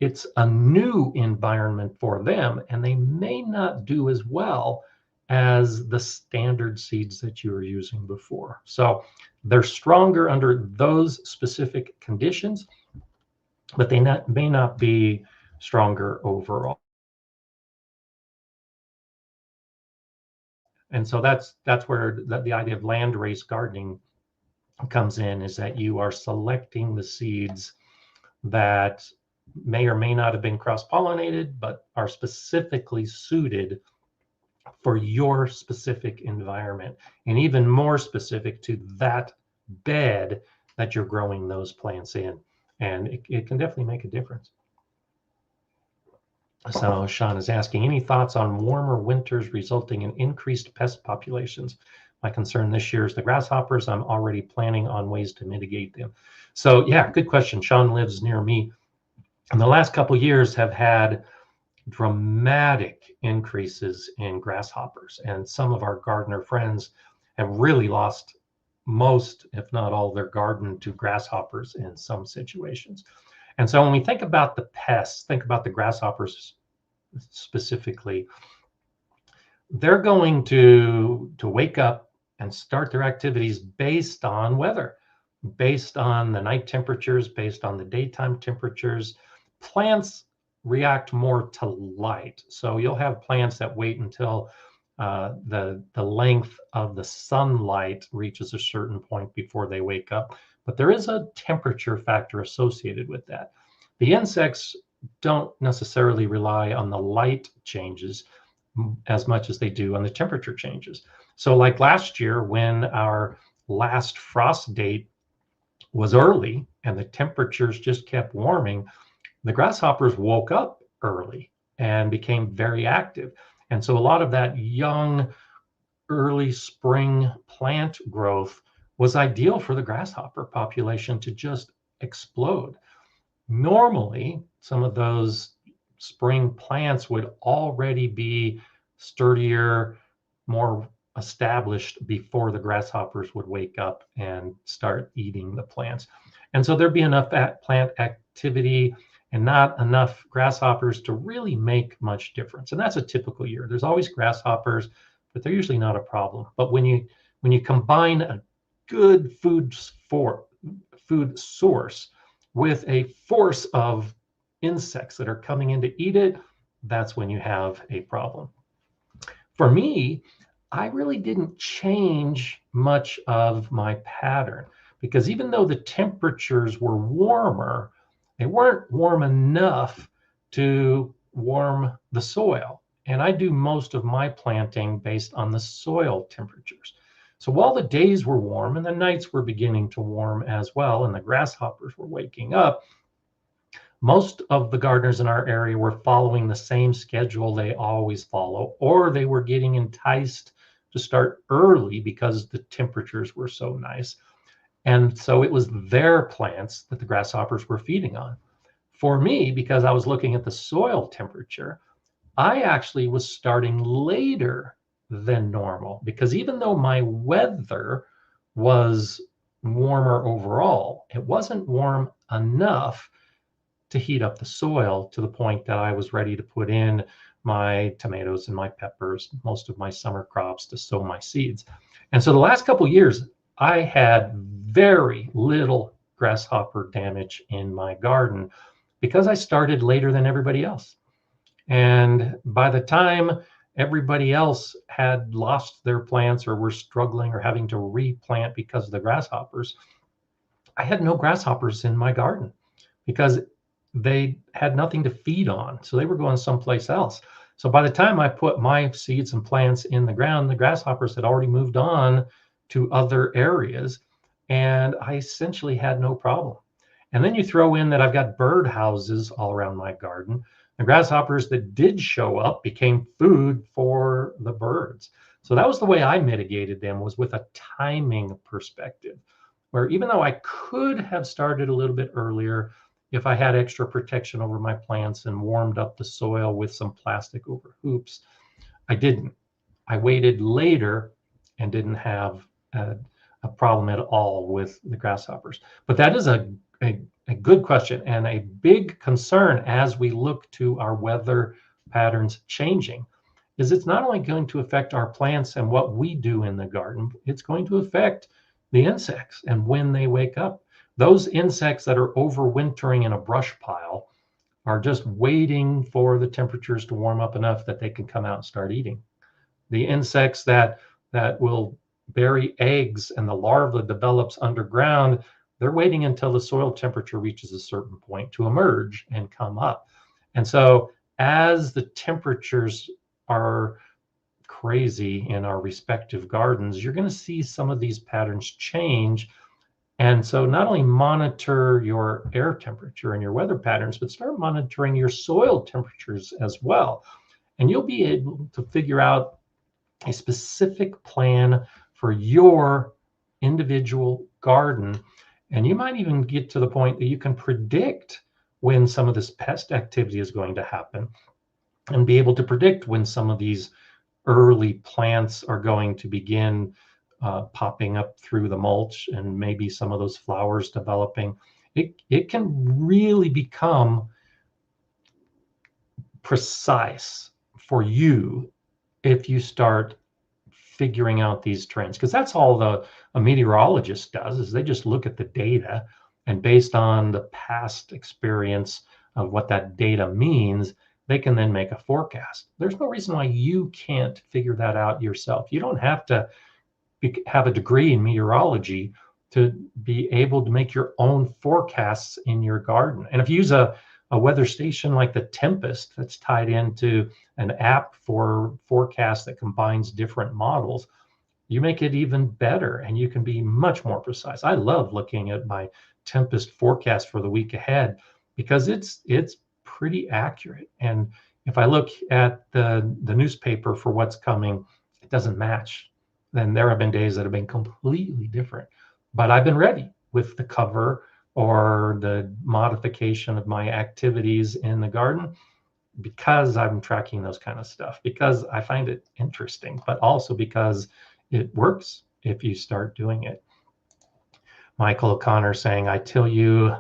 it's a new environment for them, and they may not do as well as the standard seeds that you were using before. So they're stronger under those specific conditions, but they may not be stronger overall. And so that's where the idea of landrace gardening comes in, is that you are selecting the seeds that may or may not have been cross-pollinated, but are specifically suited for your specific environment, and even more specific to that bed that you're growing those plants in. And it can definitely make a difference. So Sean is asking, any thoughts on warmer winters resulting in increased pest populations? My concern this year is the grasshoppers. I'm already planning on ways to mitigate them. So yeah, good question. Sean lives near me, and the last couple of years have had dramatic increases in grasshoppers, and some of our gardener friends have really lost most, if not all, their garden to grasshoppers in some situations. And so when we think about the pests, think about the grasshoppers specifically, they're going to wake up and start their activities based on weather, based on the night temperatures, based on the daytime temperatures. Plants react more to light. So you'll have plants that wait until the length of the sunlight reaches a certain point before they wake up. But there is a temperature factor associated with that. The insects don't necessarily rely on the light changes as much as they do on the temperature changes. So like last year, when our last frost date was early and the temperatures just kept warming, the grasshoppers woke up early and became very active. And so a lot of that young, early spring plant growth was ideal for the grasshopper population to just explode. Normally, some of those spring plants would already be sturdier, more established before the grasshoppers would wake up and start eating the plants. And so there'd be enough plant activity and not enough grasshoppers to really make much difference. And that's a typical year. There's always grasshoppers, but they're usually not a problem. But when you combine a good food source with a force of insects that are coming in to eat it, that's when you have a problem. For me, I really didn't change much of my pattern, because even though the temperatures were warmer, they weren't warm enough to warm the soil. And I do most of my planting based on the soil temperatures. So while the days were warm and the nights were beginning to warm as well, and the grasshoppers were waking up, most of the gardeners in our area were following the same schedule they always follow, or they were getting enticed to start early because the temperatures were so nice. And so it was their plants that the grasshoppers were feeding on. For me, because I was looking at the soil temperature, I actually was starting later than normal, because even though my weather was warmer overall, it wasn't warm enough to heat up the soil to the point that I was ready to put in my tomatoes and my peppers, most of my summer crops, to sow my seeds. And so the last couple of years, I had very little grasshopper damage in my garden because I started later than everybody else. And by the time everybody else had lost their plants or were struggling or having to replant because of the grasshoppers, I had no grasshoppers in my garden because they had nothing to feed on. So they were going someplace else. So by the time I put my seeds and plants in the ground, the grasshoppers had already moved on to other areas, and I essentially had no problem. And then you throw in that I've got bird houses all around my garden. The grasshoppers that did show up became food for the birds. So that was the way I mitigated them, was with a timing perspective, where even though I could have started a little bit earlier, if I had extra protection over my plants and warmed up the soil with some plastic over hoops, I didn't. I waited later and didn't have a problem at all with the grasshoppers. But that is a good question and a big concern as we look to our weather patterns changing. Is it's not only going to affect our plants and what we do in the garden, it's going to affect the insects and when they wake up. Those insects that are overwintering in a brush pile are just waiting for the temperatures to warm up enough that they can come out and start eating. The insects that will bury eggs and the larva develops underground, they're waiting until the soil temperature reaches a certain point to emerge and come up. And so as the temperatures are crazy in our respective gardens, you're going to see some of these patterns change. And so not only monitor your air temperature and your weather patterns, but start monitoring your soil temperatures as well. And you'll be able to figure out a specific plan for your individual garden. And you might even get to the point that you can predict when some of this pest activity is going to happen, and be able to predict when some of these early plants are going to begin popping up through the mulch, and maybe some of those flowers developing. It can really become precise for you if you start figuring out these trends, because that's all a meteorologist does, is they just look at the data, and based on the past experience of what that data means, they can then make a forecast. There's no reason why you can't figure that out yourself. You don't have to have a degree in meteorology to be able to make your own forecasts in your garden. And if you use a weather station like the Tempest that's tied into an app for forecasts that combines different models, you make it even better, and you can be much more precise. I love looking at my Tempest forecast for the week ahead because it's pretty accurate. And if I look at the newspaper for what's coming, it doesn't match. Then there have been days that have been completely different. But I've been ready with the cover or the modification of my activities in the garden because I'm tracking those kind of stuff, because I find it interesting, but also because it works if you start doing it. Michael O'Connor saying, I tell you,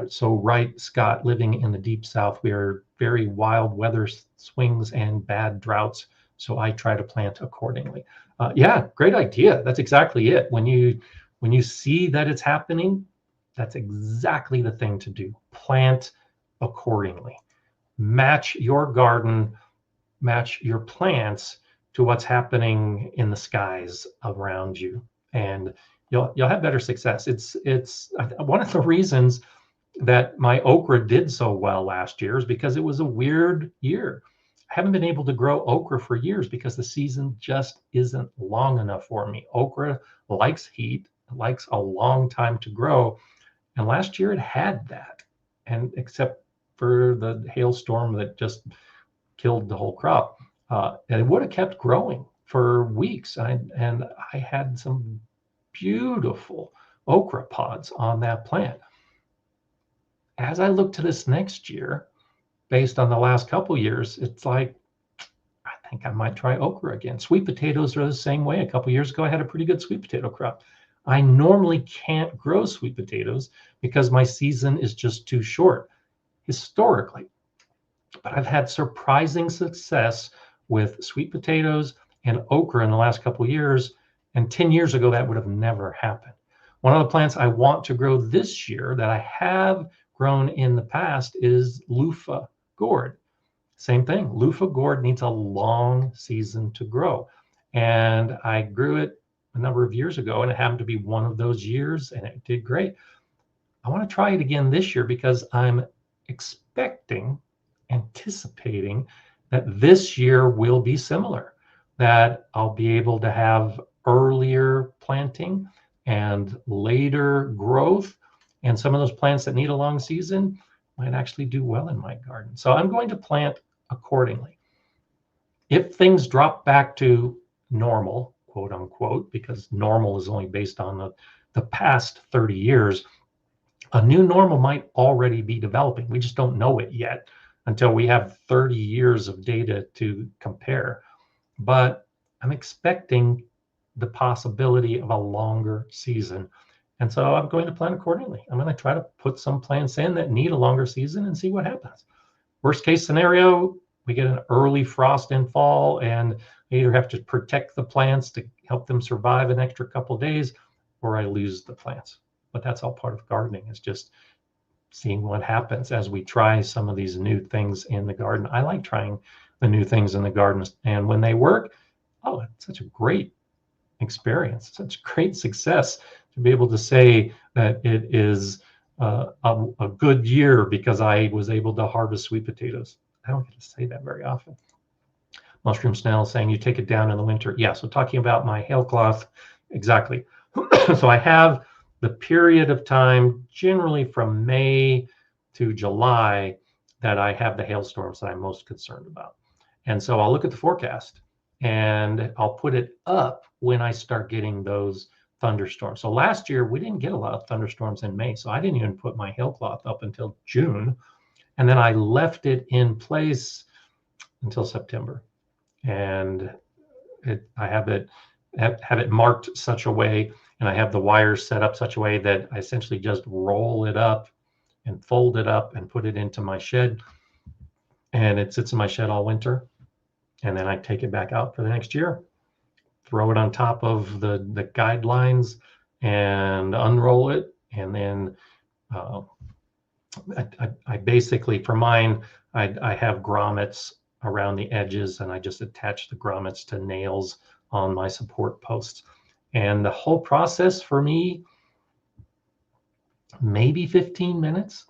so right, Scott, living in the deep south, we are very wild weather swings and bad droughts. So I try to plant accordingly. Yeah, great idea. That's exactly it. When you see that it's happening, that's exactly the thing to do. Plant accordingly. Match your garden, match your plants to what's happening in the skies around you, and you'll have better success. It's one of the reasons that my okra did so well last year is because it was a weird year. I haven't been able to grow okra for years because the season just isn't long enough for me. Okra likes heat, it likes a long time to grow, and last year it had that, and except for the hailstorm that just killed the whole crop, and it would have kept growing for weeks. And I had some beautiful okra pods on that plant. As I look to this next year, based on the last couple years, it's like, I think I might try okra again. Sweet potatoes are the same way. A couple years ago, I had a pretty good sweet potato crop. I normally can't grow sweet potatoes because my season is just too short historically. But I've had surprising success with sweet potatoes and okra in the last couple of years. And 10 years ago, that would have never happened. One of the plants I want to grow this year that I have grown in the past is loofah gourd. Same thing. Loofah gourd needs a long season to grow. And I grew it a number of years ago, and it happened to be one of those years, and it did great. I want to try it again this year because I'm anticipating that this year will be similar, that I'll be able to have earlier planting and later growth. And some of those plants that need a long season might actually do well in my garden. So I'm going to plant accordingly. If things drop back to normal, quote unquote, because normal is only based on the past 30 years, a new normal might already be developing. We just don't know it yet until we have 30 years of data to compare. But I'm expecting the possibility of a longer season. And so I'm going to plan accordingly. I'm going to try to put some plants in that need a longer season and see what happens. Worst case scenario, we get an early frost in fall, and I either have to protect the plants to help them survive an extra couple of days, or I lose the plants. But that's all part of gardening. It's just seeing what happens as we try some of these new things in the garden. I like trying the new things in the garden, and when they work, oh, it's such a great experience, such great success to be able to say that it is a good year because I was able to harvest sweet potatoes. I don't get to say that very often. Mushroom Snail saying you take it down in the winter. Yeah, so talking about my hailcloth, exactly. So I have the period of time generally from May to July that I have the hailstorms that I'm most concerned about. And so I'll look at the forecast and I'll put it up when I start getting those thunderstorms. So last year we didn't get a lot of thunderstorms in May, so I didn't even put my hailcloth up until June. And then I left it in place until September. And I have it marked such a way, and I have the wires set up such a way that I essentially just roll it up and fold it up and put it into my shed, and it sits in my shed all winter. And then I take it back out for the next year, throw it on top of the guidelines and unroll it. And then I basically, for mine, I have grommets around the edges, and I just attach the grommets to nails on my support posts. And the whole process for me, maybe 15 minutes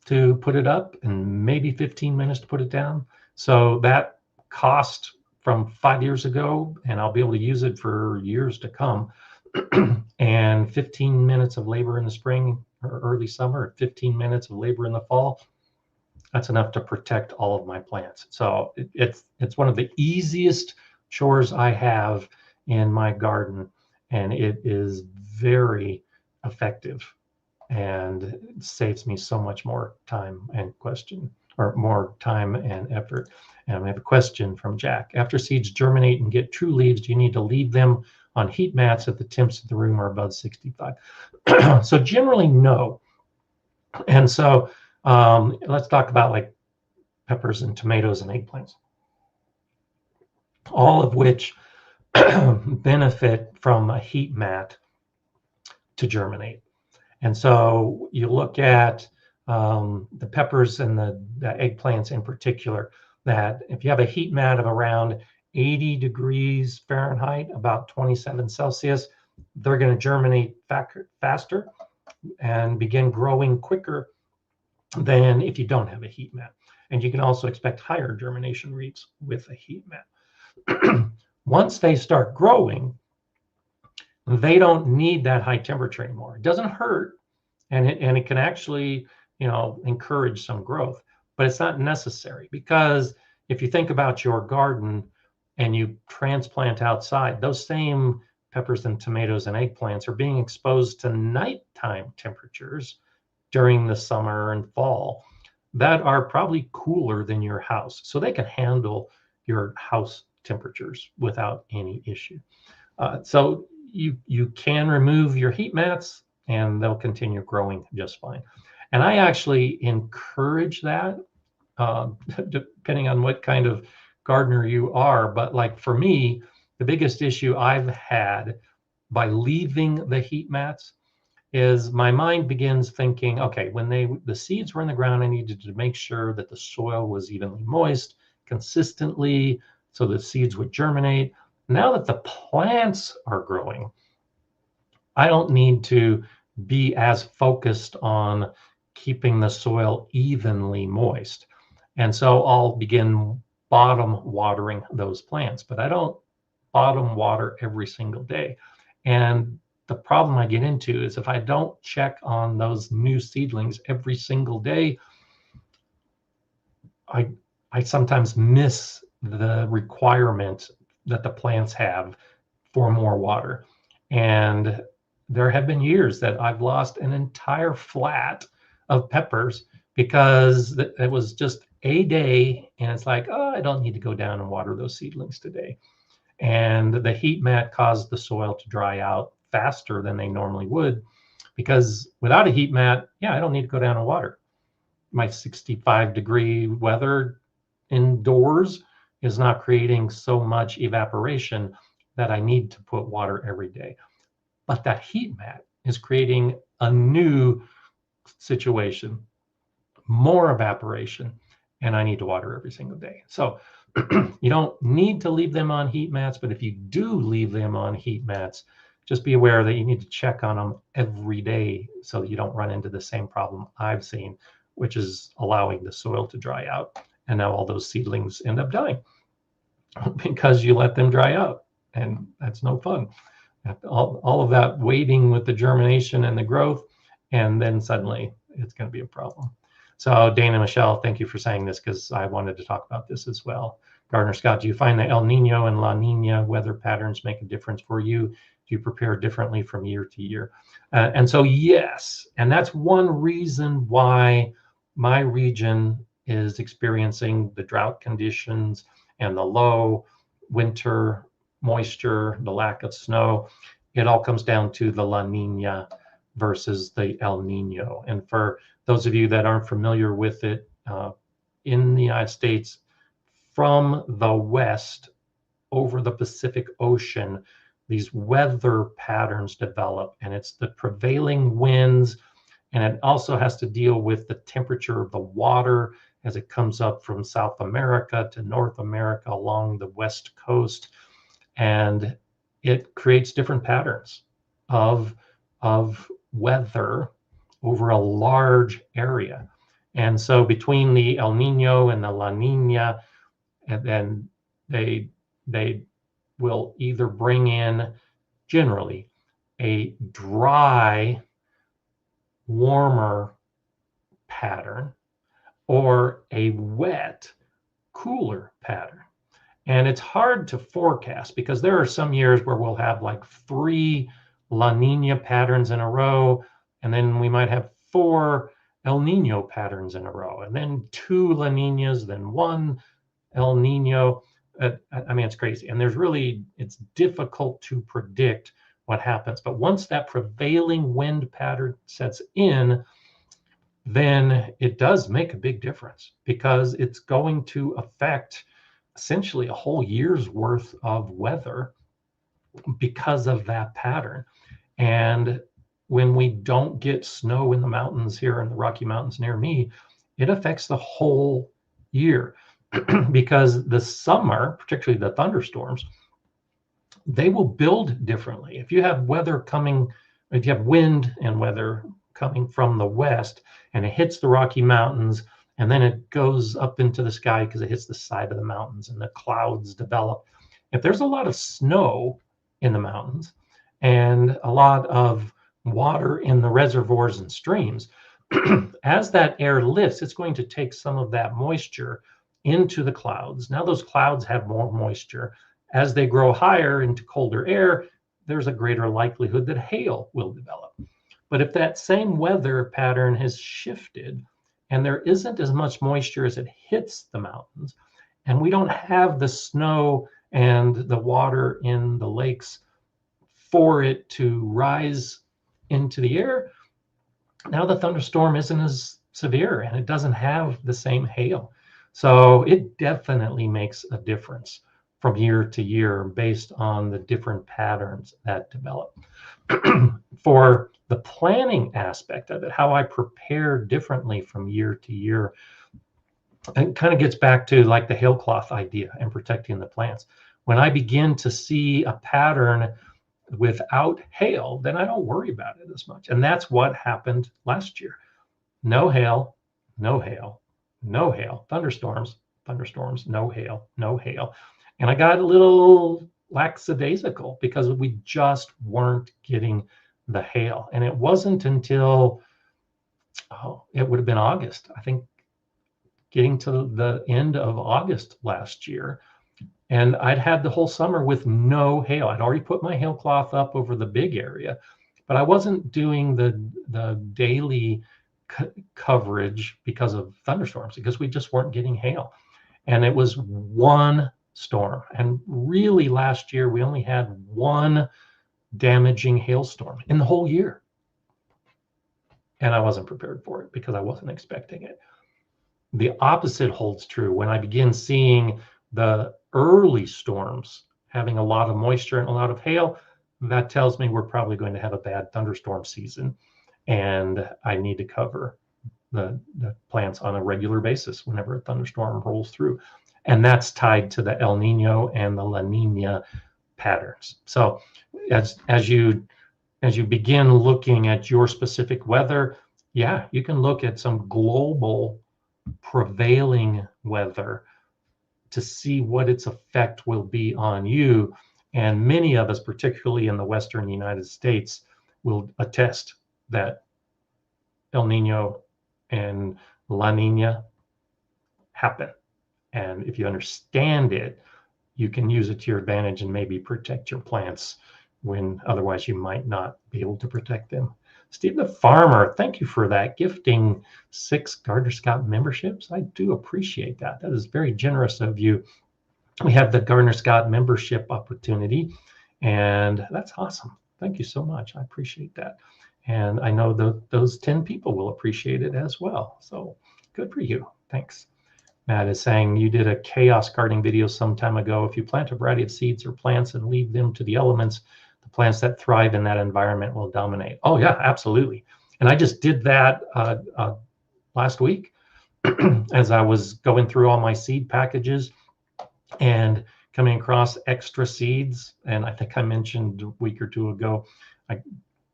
to put it up and maybe 15 minutes to put it down. So that cost from 5 years ago, and I'll be able to use it for years to come. And 15 minutes of labor in the spring or early summer, 15 minutes of labor in the fall, that's enough to protect all of my plants. So it's one of the easiest chores I have in my garden, and it is very effective, and it saves me so much more time and more time and effort. And we have a question from Jack. After seeds germinate and get true leaves, do you need to leave them on heat mats if the temps of the room are above 65? So generally, no. And so let's talk about like peppers and tomatoes and eggplants, all of which benefit from a heat mat to germinate. And so you look at the peppers and the eggplants in particular, that if you have a heat mat of around 80 degrees Fahrenheit, about 27 Celsius, they're going to germinate faster and begin growing quicker than if you don't have a heat mat. And you can also expect higher germination rates with a heat mat. Once they start growing, they don't need that high temperature anymore. It doesn't hurt, and it can actually, encourage some growth, but it's not necessary, because if you think about your garden and you transplant outside, those same peppers and tomatoes and eggplants are being exposed to nighttime temperatures during the summer and fall that are probably cooler than your house. So they can handle your house temperatures without any issue. So you can remove your heat mats and they'll continue growing just fine. And I actually encourage that, depending on what kind of gardener you are. But like for me, the biggest issue I've had by leaving the heat mats is my mind begins thinking, okay, when the seeds were in the ground, I needed to make sure that the soil was evenly moist consistently so the seeds would germinate. Now that the plants are growing, I don't need to be as focused on keeping the soil evenly moist. And so I'll begin bottom watering those plants, but I don't bottom water every single day. And the problem I get into is if I don't check on those new seedlings every single day, I sometimes miss the requirement that the plants have for more water. And there have been years that I've lost an entire flat of peppers because it was just a day, and it's like, oh, I don't need to go down and water those seedlings today. And the heat mat caused the soil to dry out faster than they normally would, because without a heat mat, I don't need to go down and water. My 65-degree weather indoors is not creating so much evaporation that I need to put water every day. But that heat mat is creating a new situation, more evaporation, and I need to water every single day. So you don't need to leave them on heat mats, but if you do leave them on heat mats, just be aware that you need to check on them every day so that you don't run into the same problem I've seen, which is allowing the soil to dry out. And now all those seedlings end up dying because you let them dry out, and that's no fun. All of that waiting with the germination and the growth, and then suddenly it's going to be a problem. So Dana Michelle, thank you for saying this, because I wanted to talk about this as well. Gardner Scott, do you find that El Nino and La Nina weather patterns make a difference for you? Do you prepare differently from year to year? And so yes, and that's one reason why my region is experiencing the drought conditions and the low winter moisture, the lack of snow. It all comes down to the La Nina versus the El Nino. And for those of you that aren't familiar with it, in the United States, from the west over the Pacific Ocean, these weather patterns develop, and it's the prevailing winds, and it also has to deal with the temperature of the water as it comes up from South America to North America along the west coast, and it creates different patterns of weather over a large area. And so between the El Nino and the La Nina, and then they they will either bring in generally a dry, warmer pattern or a wet, cooler pattern. And it's hard to forecast because there are some years where we'll have like 3 La Nina patterns in a row, and then we might have 4 El Nino patterns in a row, and then 2 La Ninas, then 1 El Nino. I mean, it's crazy. And it's difficult to predict what happens. But once that prevailing wind pattern sets in, then it does make a big difference because it's going to affect essentially a whole year's worth of weather because of that pattern. And when we don't get snow in the mountains here in the Rocky Mountains near me, it affects the whole year because the summer, particularly the thunderstorms, they will build differently. If you have if you have wind and weather coming from the west and it hits the Rocky Mountains, and then it goes up into the sky because it hits the side of the mountains and the clouds develop. If there's a lot of snow in the mountains and a lot of water in the reservoirs and streams, as that air lifts, it's going to take some of that moisture into the clouds. Now those clouds have more moisture. As they grow higher into colder air, there's a greater likelihood that hail will develop. But if that same weather pattern has shifted, and there isn't as much moisture as it hits the mountains, and we don't have the snow and the water in the lakes for it to rise into the air, now the thunderstorm isn't as severe and it doesn't have the same hail. So it definitely makes a difference from year to year based on the different patterns that develop. For the planning aspect of it, how I prepare differently from year to year, it kind of gets back to like the hailcloth idea and protecting the plants. When I begin to see a pattern without hail, then I don't worry about it as much. And that's what happened last year. No hail, no hail, no hail, thunderstorms, no hail, no hail. And I got a little lackadaisical because we just weren't getting the hail. And it wasn't until, it would have been August, I think, getting to the end of August last year. And I'd had the whole summer with no hail. I'd already put my hail cloth up over the big area, but I wasn't doing the daily coverage because of thunderstorms, because we just weren't getting hail. And it was one storm. And really last year, we only had one damaging hailstorm in the whole year. And I wasn't prepared for it because I wasn't expecting it. The opposite holds true when I begin seeing the early storms having a lot of moisture and a lot of hail. That tells me we're probably going to have a bad thunderstorm season, and I need to cover the plants on a regular basis whenever a thunderstorm rolls through. And that's tied to the El Nino and the La Nina patterns. So as you begin looking at your specific weather, yeah, you can look at some global prevailing weather to see what its effect will be on you. And many of us, particularly in the Western United States, will attest that El Nino and La Nina happen. And if you understand it, you can use it to your advantage and maybe protect your plants when otherwise you might not be able to protect them. Steve the Farmer, thank you for that, gifting 6 Gardner Scott memberships. I do appreciate that. That is very generous of you. We have the Gardner Scott membership opportunity, and that's awesome. Thank you so much. I appreciate that. And I know those 10 people will appreciate it as well. So good for you. Thanks. Matt is saying, you did a chaos gardening video some time ago. If you plant a variety of seeds or plants and leave them to the elements, the plants that thrive in that environment will dominate. Oh yeah, absolutely. And I just did that last week as I was going through all my seed packages and coming across extra seeds. And I think I mentioned a week or two ago,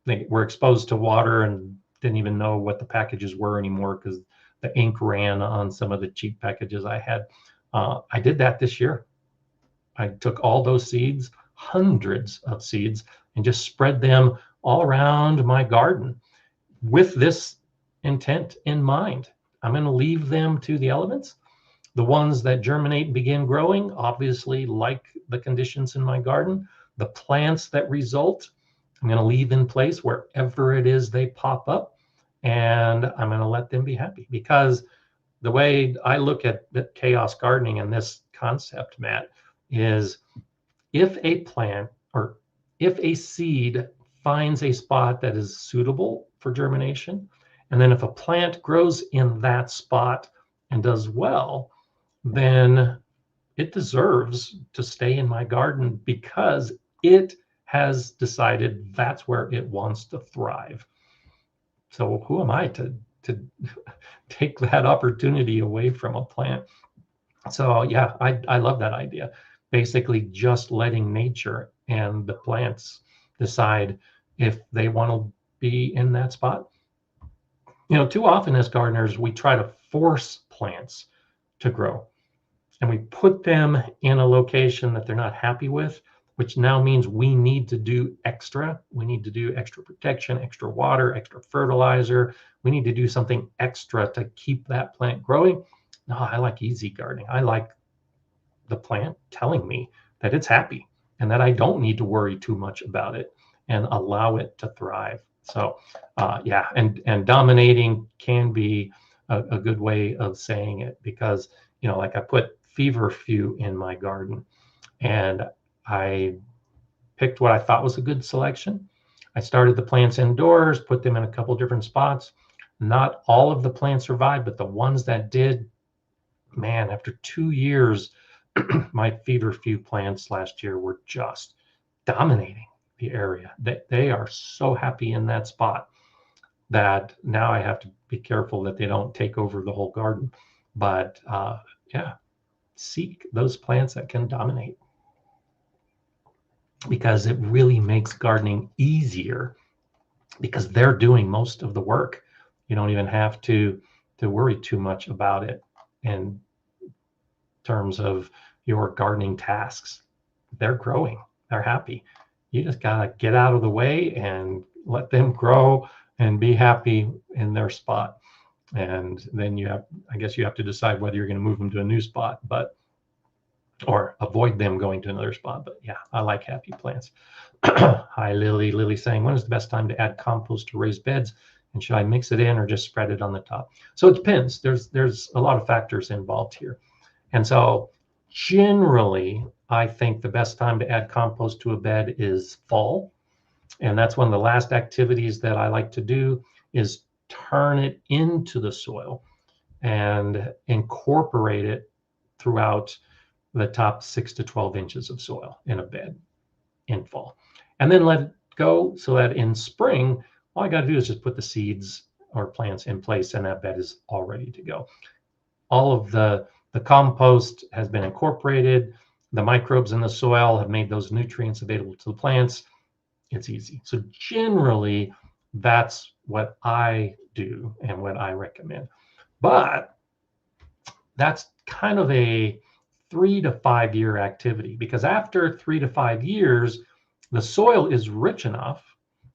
they were exposed to water and didn't even know what the packages were anymore because the ink ran on some of the cheap packages I had. I did that this year. I took all those seeds, hundreds of seeds, and just spread them all around my garden with this intent in mind. I'm going to leave them to the elements. The ones that germinate and begin growing, obviously, like the conditions in my garden. The plants that result, I'm going to leave in place wherever it is they pop up, and I'm going to let them be happy. Because the way I look at chaos gardening and this concept, Matt, is if a plant or if a seed finds a spot that is suitable for germination, and then if a plant grows in that spot and does well, then it deserves to stay in my garden because it has decided that's where it wants to thrive. So who am I to take that opportunity away from a plant? So yeah, I love that idea. Basically just letting nature and the plants decide if they want to be in that spot. You know, too often as gardeners, we try to force plants to grow, and we put them in a location that they're not happy with, which now means we need to do extra. We need to do extra protection, extra water, extra fertilizer. We need to do something extra to keep that plant growing. No, I like easy gardening. I like the plant telling me that it's happy and that I don't need to worry too much about it and allow it to thrive. So yeah, and dominating can be a good way of saying it, because, you know, like I put feverfew in my garden, and I picked what I thought was a good selection. I started the plants indoors, put them in a couple different spots. Not all of the plants survived, but the ones that did, man, after 2 years, my feverfew plants last year were just dominating the area. They are so happy in that spot that now I have to be careful that they don't take over the whole garden. But yeah, seek those plants that can dominate, because it really makes gardening easier because they're doing most of the work. You don't even have to worry too much about it in terms of your gardening tasks. They're growing, they're happy. You just gotta get out of the way and let them grow and be happy in their spot. And then you have, I guess you have to decide whether you're going to move them to a new spot, but or avoid them going to another spot. But yeah, I like happy plants. Hi, Lily. Lily saying, when is the best time to add compost to raised beds? And should I mix it in or just spread it on the top? So it depends. There's a lot of factors involved here. And so generally, I think the best time to add compost to a bed is fall. And that's one of the last activities that I like to do, is turn it into the soil and incorporate it throughout the top 6 to 12 inches of soil in a bed in fall. And then let it go so that in spring, all I got to do is just put the seeds or plants in place and that bed is all ready to go. All of the compost has been incorporated. The microbes in the soil have made those nutrients available to the plants. It's easy. So generally, that's what I do and what I recommend. But that's kind of a 3 to 5 year activity, because after 3 to 5 years, the soil is rich enough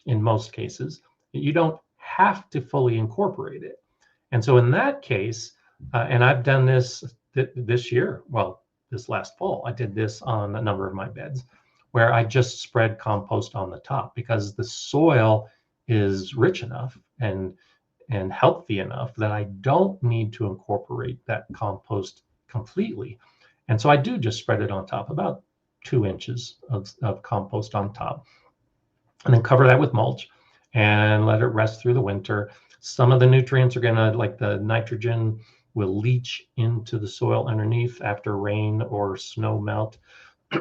in most cases that you don't have to fully incorporate it. And so in that case, and I've done this this year, well, this last fall, I did this on a number of my beds where I just spread compost on the top, because the soil is rich enough and healthy enough that I don't need to incorporate that compost completely. And so I do just spread it on top, about 2 inches of compost on top, and then cover that with mulch and let it rest through the winter. Some of the nutrients are gonna, like the nitrogen, will leach into the soil underneath after rain or snow melt.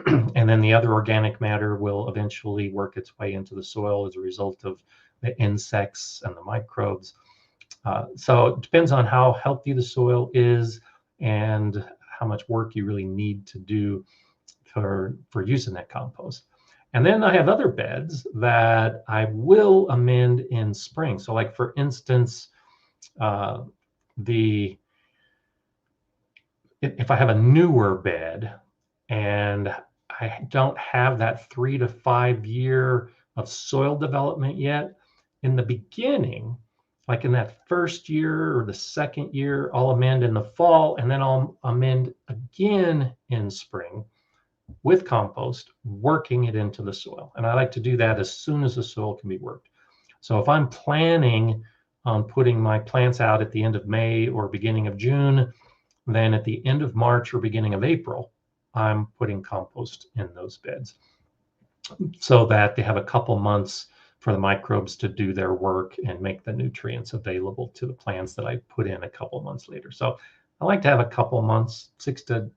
And then the other organic matter will eventually work its way into the soil as a result of the insects and the microbes. So it depends on how healthy the soil is and how much work you really need to do for using that compost. And then I have other beds that I will amend in spring. So like, for instance, if I have a newer bed and I don't have that 3 to 5 year of soil development yet. In the beginning, like in that first year or the second year, I'll amend in the fall, and then I'll amend again in spring with compost, working it into the soil. And I like to do that as soon as the soil can be worked. So if I'm planning on putting my plants out at the end of May or beginning of June, then at the end of March or beginning of April, I'm putting compost in those beds so that they have a couple months for the microbes to do their work and make the nutrients available to the plants that I put in a couple months later. So I like to have a couple months, 6 to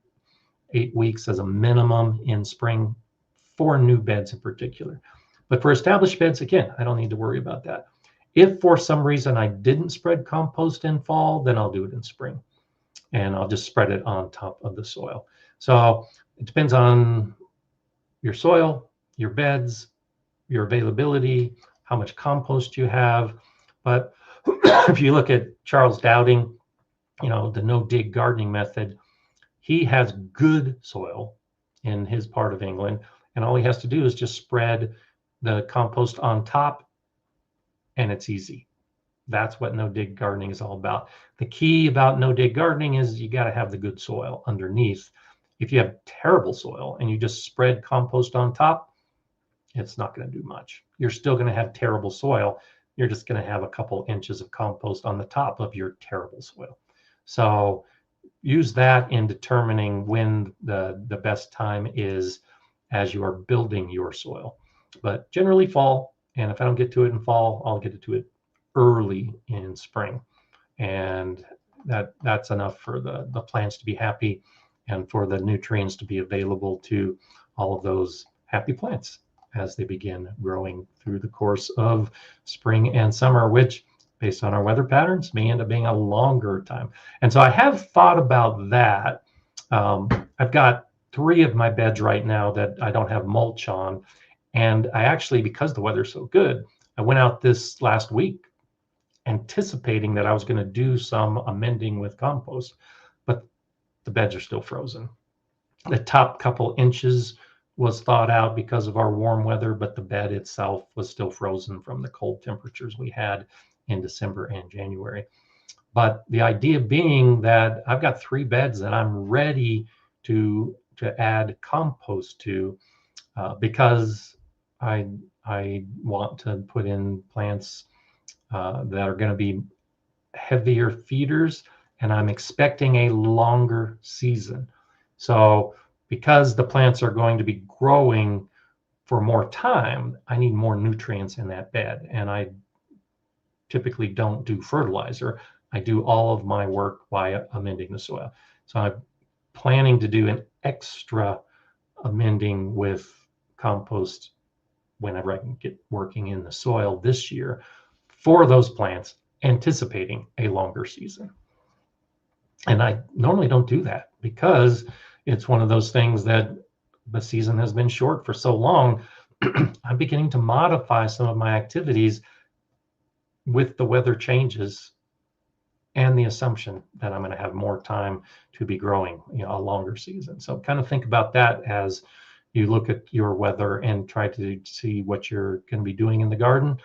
8 weeks as a minimum in spring for new beds in particular. But for established beds, again, I don't need to worry about that. If for some reason I didn't spread compost in fall, then I'll do it in spring. And I'll just spread it on top of the soil. So it depends on your soil, your beds, your availability, how much compost you have. But if you look at Charles Dowding, the no-dig gardening method, he has good soil in his part of England, and all he has to do is just spread the compost on top, and it's easy. That's what no-dig gardening is all about. The key about no-dig gardening is you got to have the good soil underneath. If you have terrible soil and you just spread compost on top, it's not going to do much. You're still going to have terrible soil. You're just going to have a couple inches of compost on the top of your terrible soil. So use that in determining when the best time is as you are building your soil. But generally fall, and if I don't get to it in fall, I'll get to it early in spring. And that's enough for the plants to be happy and for the nutrients to be available to all of those happy plants as they begin growing through the course of spring and summer, which based on our weather patterns may end up being a longer time. And so I have thought about that. I've got 3 of my beds right now that I don't have mulch on. And I actually, because the weather's so good, I went out this last week anticipating that I was going to do some amending with compost, but the beds are still frozen. The top couple inches was thawed out because of our warm weather, but the bed itself was still frozen from the cold temperatures we had in December and January. But the idea being that I've got 3 beds that I'm ready to add compost to because I want to put in plants that are going to be heavier feeders, and I'm expecting a longer season. So because the plants are going to be growing for more time, I need more nutrients in that bed. And I typically don't do fertilizer. I do all of my work by amending the soil. So I'm planning to do an extra amending with compost whenever I can get working in the soil this year for those plants, anticipating a longer season. And I normally don't do that because it's one of those things that the season has been short for so long. I'm beginning to modify some of my activities with the weather changes and the assumption that I'm going to have more time to be growing, a longer season. So kind of think about that as you look at your weather and try to see what you're going to be doing in the garden.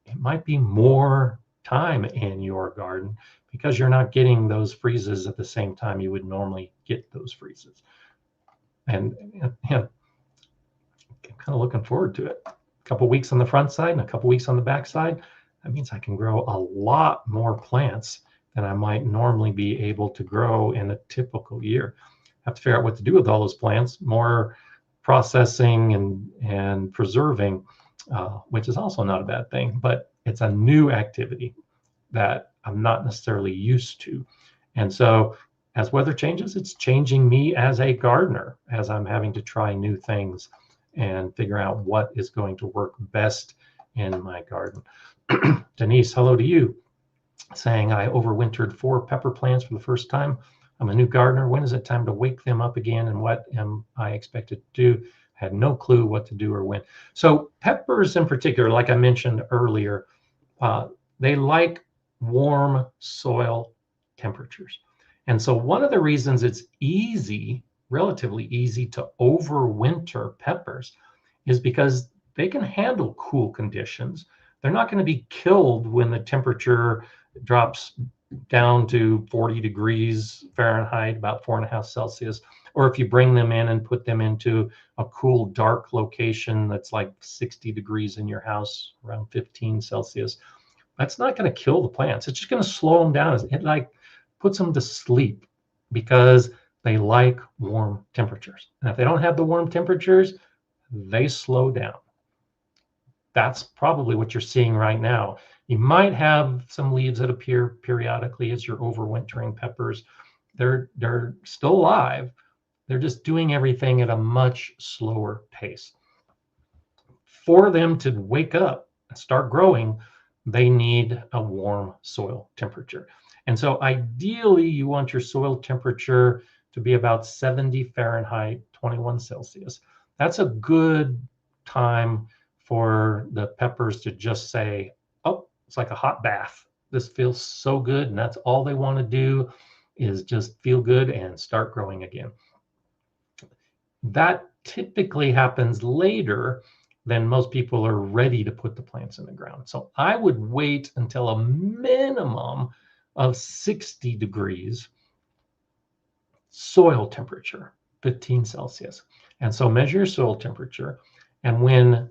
It might be more time in your garden because you're not getting those freezes at the same time you would normally get those freezes. And I'm kind of looking forward to it. A couple weeks on the front side and a couple weeks on the back side. That means I can grow a lot more plants than I might normally be able to grow in a typical year. I have to figure out what to do with all those plants, more processing and preserving, which is also not a bad thing, but it's a new activity that I'm not necessarily used to. And so as weather changes, it's changing me as a gardener, as I'm having to try new things and figure out what is going to work best in my garden. Denise, hello to you, saying I overwintered 4 pepper plants for the first time. I'm a new gardener. When is it time to wake them up again, and what am I expected to do? I had no clue what to do or when. So peppers in particular, like I mentioned earlier, they like warm soil temperatures. And so one of the reasons it's easy relatively easy to overwinter peppers is because they can handle cool conditions. They're not going to be killed when the temperature drops down to 40 degrees Fahrenheit, about 4.5 Celsius, or if you bring them in and put them into a cool, dark location that's like 60 degrees in your house, around 15 Celsius, that's not going to kill the plants. It's just going to slow them down. It like puts them to sleep because they like warm temperatures. And if they don't have the warm temperatures, they slow down. That's probably what you're seeing right now. You might have some leaves that appear periodically as you're overwintering peppers. They're still alive. They're just doing everything at a much slower pace. For them to wake up and start growing, they need a warm soil temperature. And so ideally, you want your soil temperature to be about 70 Fahrenheit, 21 Celsius. That's a good time for the peppers to just say, oh, it's like a hot bath. This feels so good. And that's all they want to do is just feel good and start growing again. That typically happens later than most people are ready to put the plants in the ground. So I would wait until a minimum of 60 degrees soil temperature, 15 Celsius. And so measure your soil temperature. And when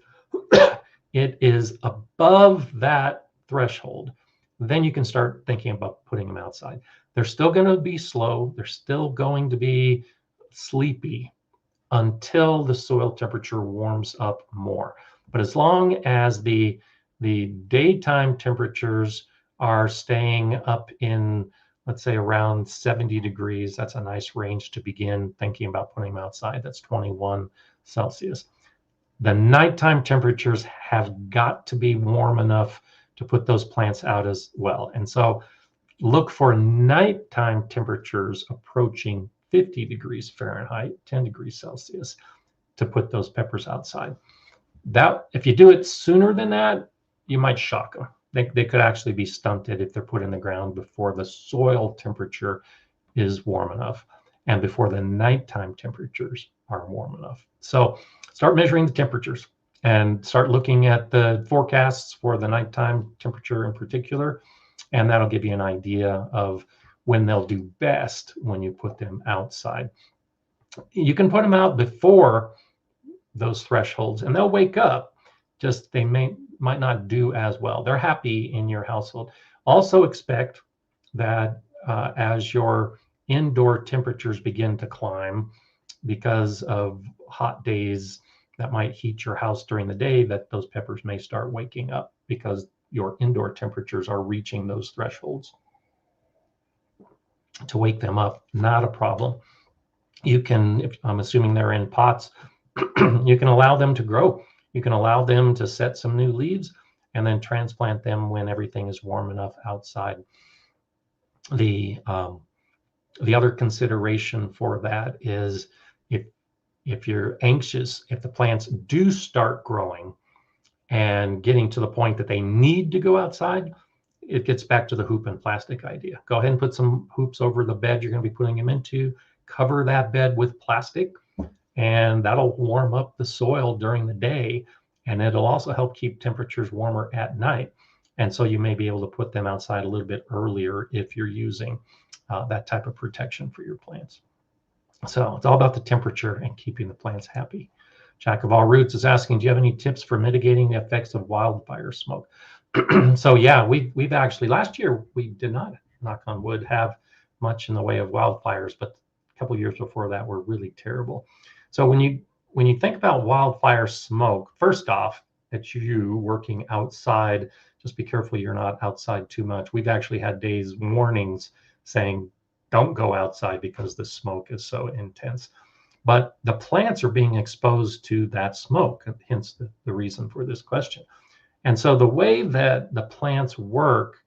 it is above that threshold, then you can start thinking about putting them outside. They're still going to be slow. They're still going to be sleepy until the soil temperature warms up more. But as long as the daytime temperatures are staying up in, let's say, around 70 degrees, that's a nice range to begin thinking about putting them outside. That's 21 Celsius. The nighttime temperatures have got to be warm enough to put those plants out as well. And so look for nighttime temperatures approaching 50 degrees Fahrenheit, 10 degrees Celsius to put those peppers outside. That, if you do it sooner than that, you might shock them. They could actually be stunted if they're put in the ground before the soil temperature is warm enough and before the nighttime temperatures are warm enough. So start measuring the temperatures and start looking at the forecasts for the nighttime temperature in particular, and that'll give you an idea of when they'll do best when you put them outside. You can put them out before those thresholds and they'll wake up, just they might not do as well. They're happy in your household. Also expect that as your indoor temperatures begin to climb because of hot days that might heat your house during the day, that those peppers may start waking up because your indoor temperatures are reaching those thresholds. To wake them up, not a problem. You can, if I'm assuming they're in pots, you can allow them to grow. You can allow them to set some new leaves and then transplant them when everything is warm enough outside. The other consideration for that is if you're anxious, if the plants do start growing and getting to the point that they need to go outside, it gets back to the hoop and plastic idea. Go ahead and put some hoops over the bed you're going to be putting them into. Cover that bed with plastic, and that'll warm up the soil during the day, and it'll also help keep temperatures warmer at night. And so you may be able to put them outside a little bit earlier if you're using that type of protection for your plants. So it's all about the temperature and keeping the plants happy. Jack of all roots is asking, do you have any tips for mitigating the effects of wildfire smoke? So yeah, we've actually, last year we did not, knock on wood, have much in the way of wildfires, but a couple of years before that were really terrible. So when you think about wildfire smoke, first off, it's you working outside. Just be careful you're not outside too much. We've actually had days warnings saying don't go outside because the smoke is so intense. But the plants are being exposed to that smoke, hence the reason for this question. And so the way that the plants work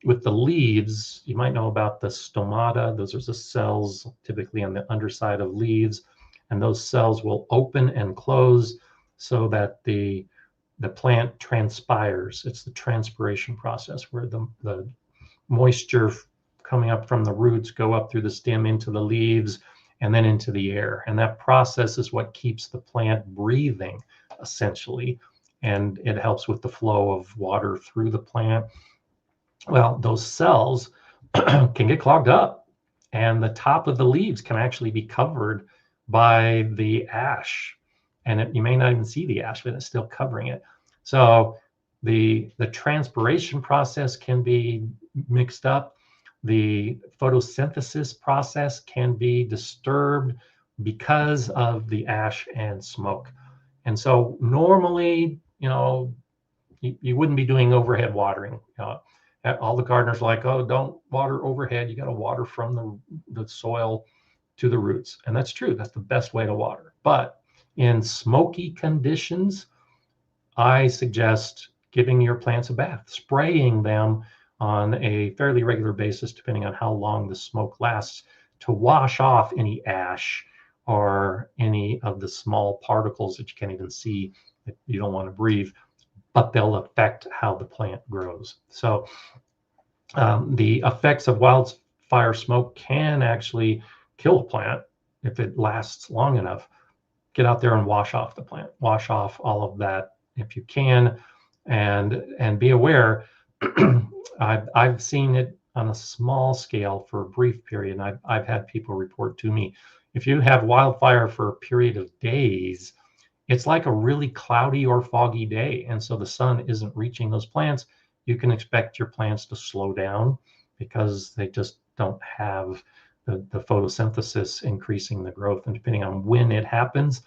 with the leaves, you might know about the stomata. Those are the cells typically on the underside of leaves, and those cells will open and close so that the plant transpires. It's the transpiration process where the moisture coming up from the roots go up through the stem into the leaves, and then into the air. And that process is what keeps the plant breathing, essentially. And it helps with the flow of water through the plant. Well, those cells can get clogged up, and the top of the leaves can actually be covered by the ash. And you may not even see the ash, but it's still covering it. So the transpiration process can be mixed up. The photosynthesis process can be disturbed because of the ash and smoke. And so normally, you wouldn't be doing overhead watering. All the gardeners are like, oh, don't water overhead. You got to water from the soil to the roots. And that's true. That's the best way to water. But in smoky conditions, I suggest giving your plants a bath, spraying them on a fairly regular basis, depending on how long the smoke lasts, to wash off any ash or any of the small particles that you can't even see that you don't want to breathe, but they'll affect how the plant grows. So the effects of wildfire smoke can actually kill a plant if it lasts long enough. Get out there and wash off the plant, wash off all of that if you can, and be aware. I've seen it on a small scale for a brief period, and I've had people report to me, if you have wildfire for a period of days, it's like a really cloudy or foggy day, and so the sun isn't reaching those plants. You can expect your plants to slow down because they just don't have the photosynthesis increasing the growth. And depending on when it happens,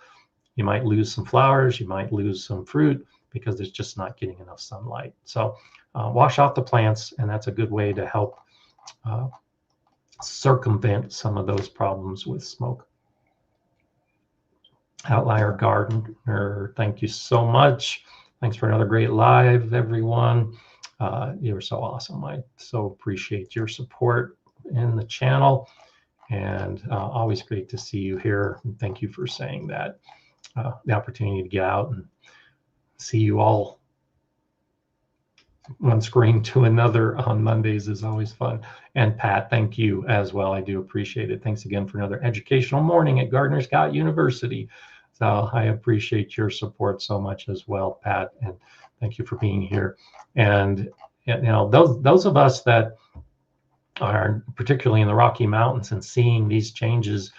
you might lose some flowers, you might lose some fruit because it's just not getting enough sunlight. So wash off the plants, and that's a good way to help circumvent some of those problems with smoke. Outlier Gardener, thank you so much. Thanks for another great live, everyone. You were so awesome. I so appreciate your support in the channel, and always great to see you here. And thank you for saying that. The opportunity to get out and see you all one screen to another on Mondays is always fun. And Pat, thank you as well. I do appreciate it. Thanks again for another educational morning at Gardener Scott University. So I appreciate your support so much as well, Pat, and thank you for being here. And those of us that are particularly in the Rocky Mountains and seeing these changes,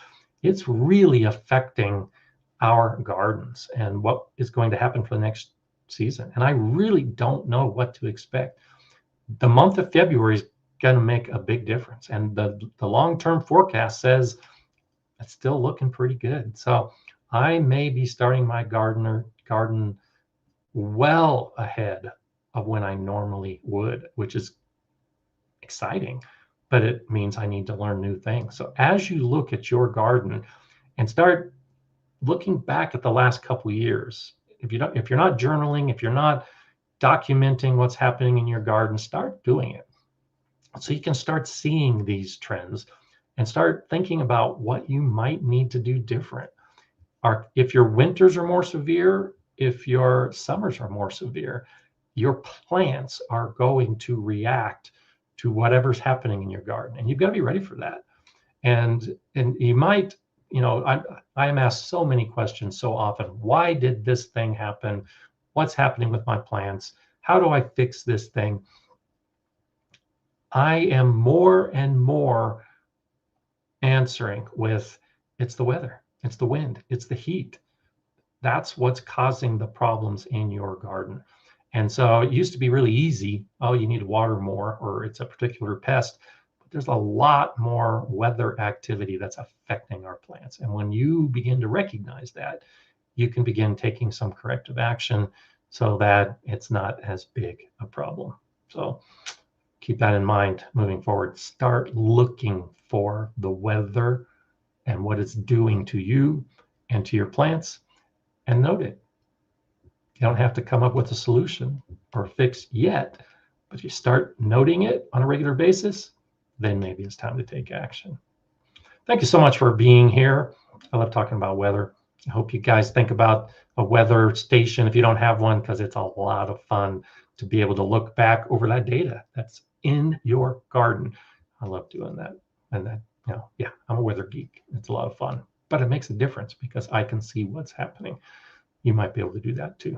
it's really affecting our gardens and what is going to happen for the next season. And I really don't know what to expect. The month of February is going to make a big difference, and the long-term forecast says it's still looking pretty good. So I may be starting my garden well ahead of when I normally would, which is exciting, but it means I need to learn new things. So as you look at your garden and start looking back at the last couple of years, if you're not journaling, if you're not documenting what's happening in your garden, start doing it so you can start seeing these trends and start thinking about what you might need to do different. Or if your winters are more severe, if your summers are more severe, your plants are going to react to whatever's happening in your garden, and you've got to be ready for that. And you might, I am asked so many questions so often. Why did this thing happen? What's happening with my plants? How do I fix this thing? I am more and more answering with, it's the weather, it's the wind, it's the heat. That's what's causing the problems in your garden. And so it used to be really easy. Oh, you need to water more, or it's a particular pest. But there's a lot more weather activity that's affecting our plants. And when you begin to recognize that, you can begin taking some corrective action so that it's not as big a problem. So keep that in mind moving forward. Start looking for the weather and what it's doing to you and to your plants, and note it. You don't have to come up with a solution or fix yet, but if you start noting it on a regular basis, then maybe it's time to take action. Thank you so much for being here. I love talking about weather. I hope you guys think about a weather station if you don't have one, because it's a lot of fun to be able to look back over that data that's in your garden. I love doing that, and that Yeah, I'm a weather geek. It's a lot of fun, but it makes a difference because I can see what's happening. You might be able to do that too.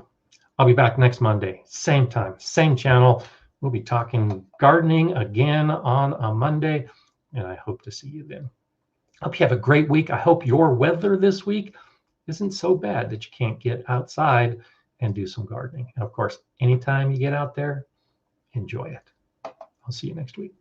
I'll be back next Monday, same time, same channel. We'll be talking gardening again on a Monday, and I hope to see you then. Hope you have a great week. I hope your weather this week isn't so bad that you can't get outside and do some gardening. And of course, anytime you get out there, enjoy it. I'll see you next week.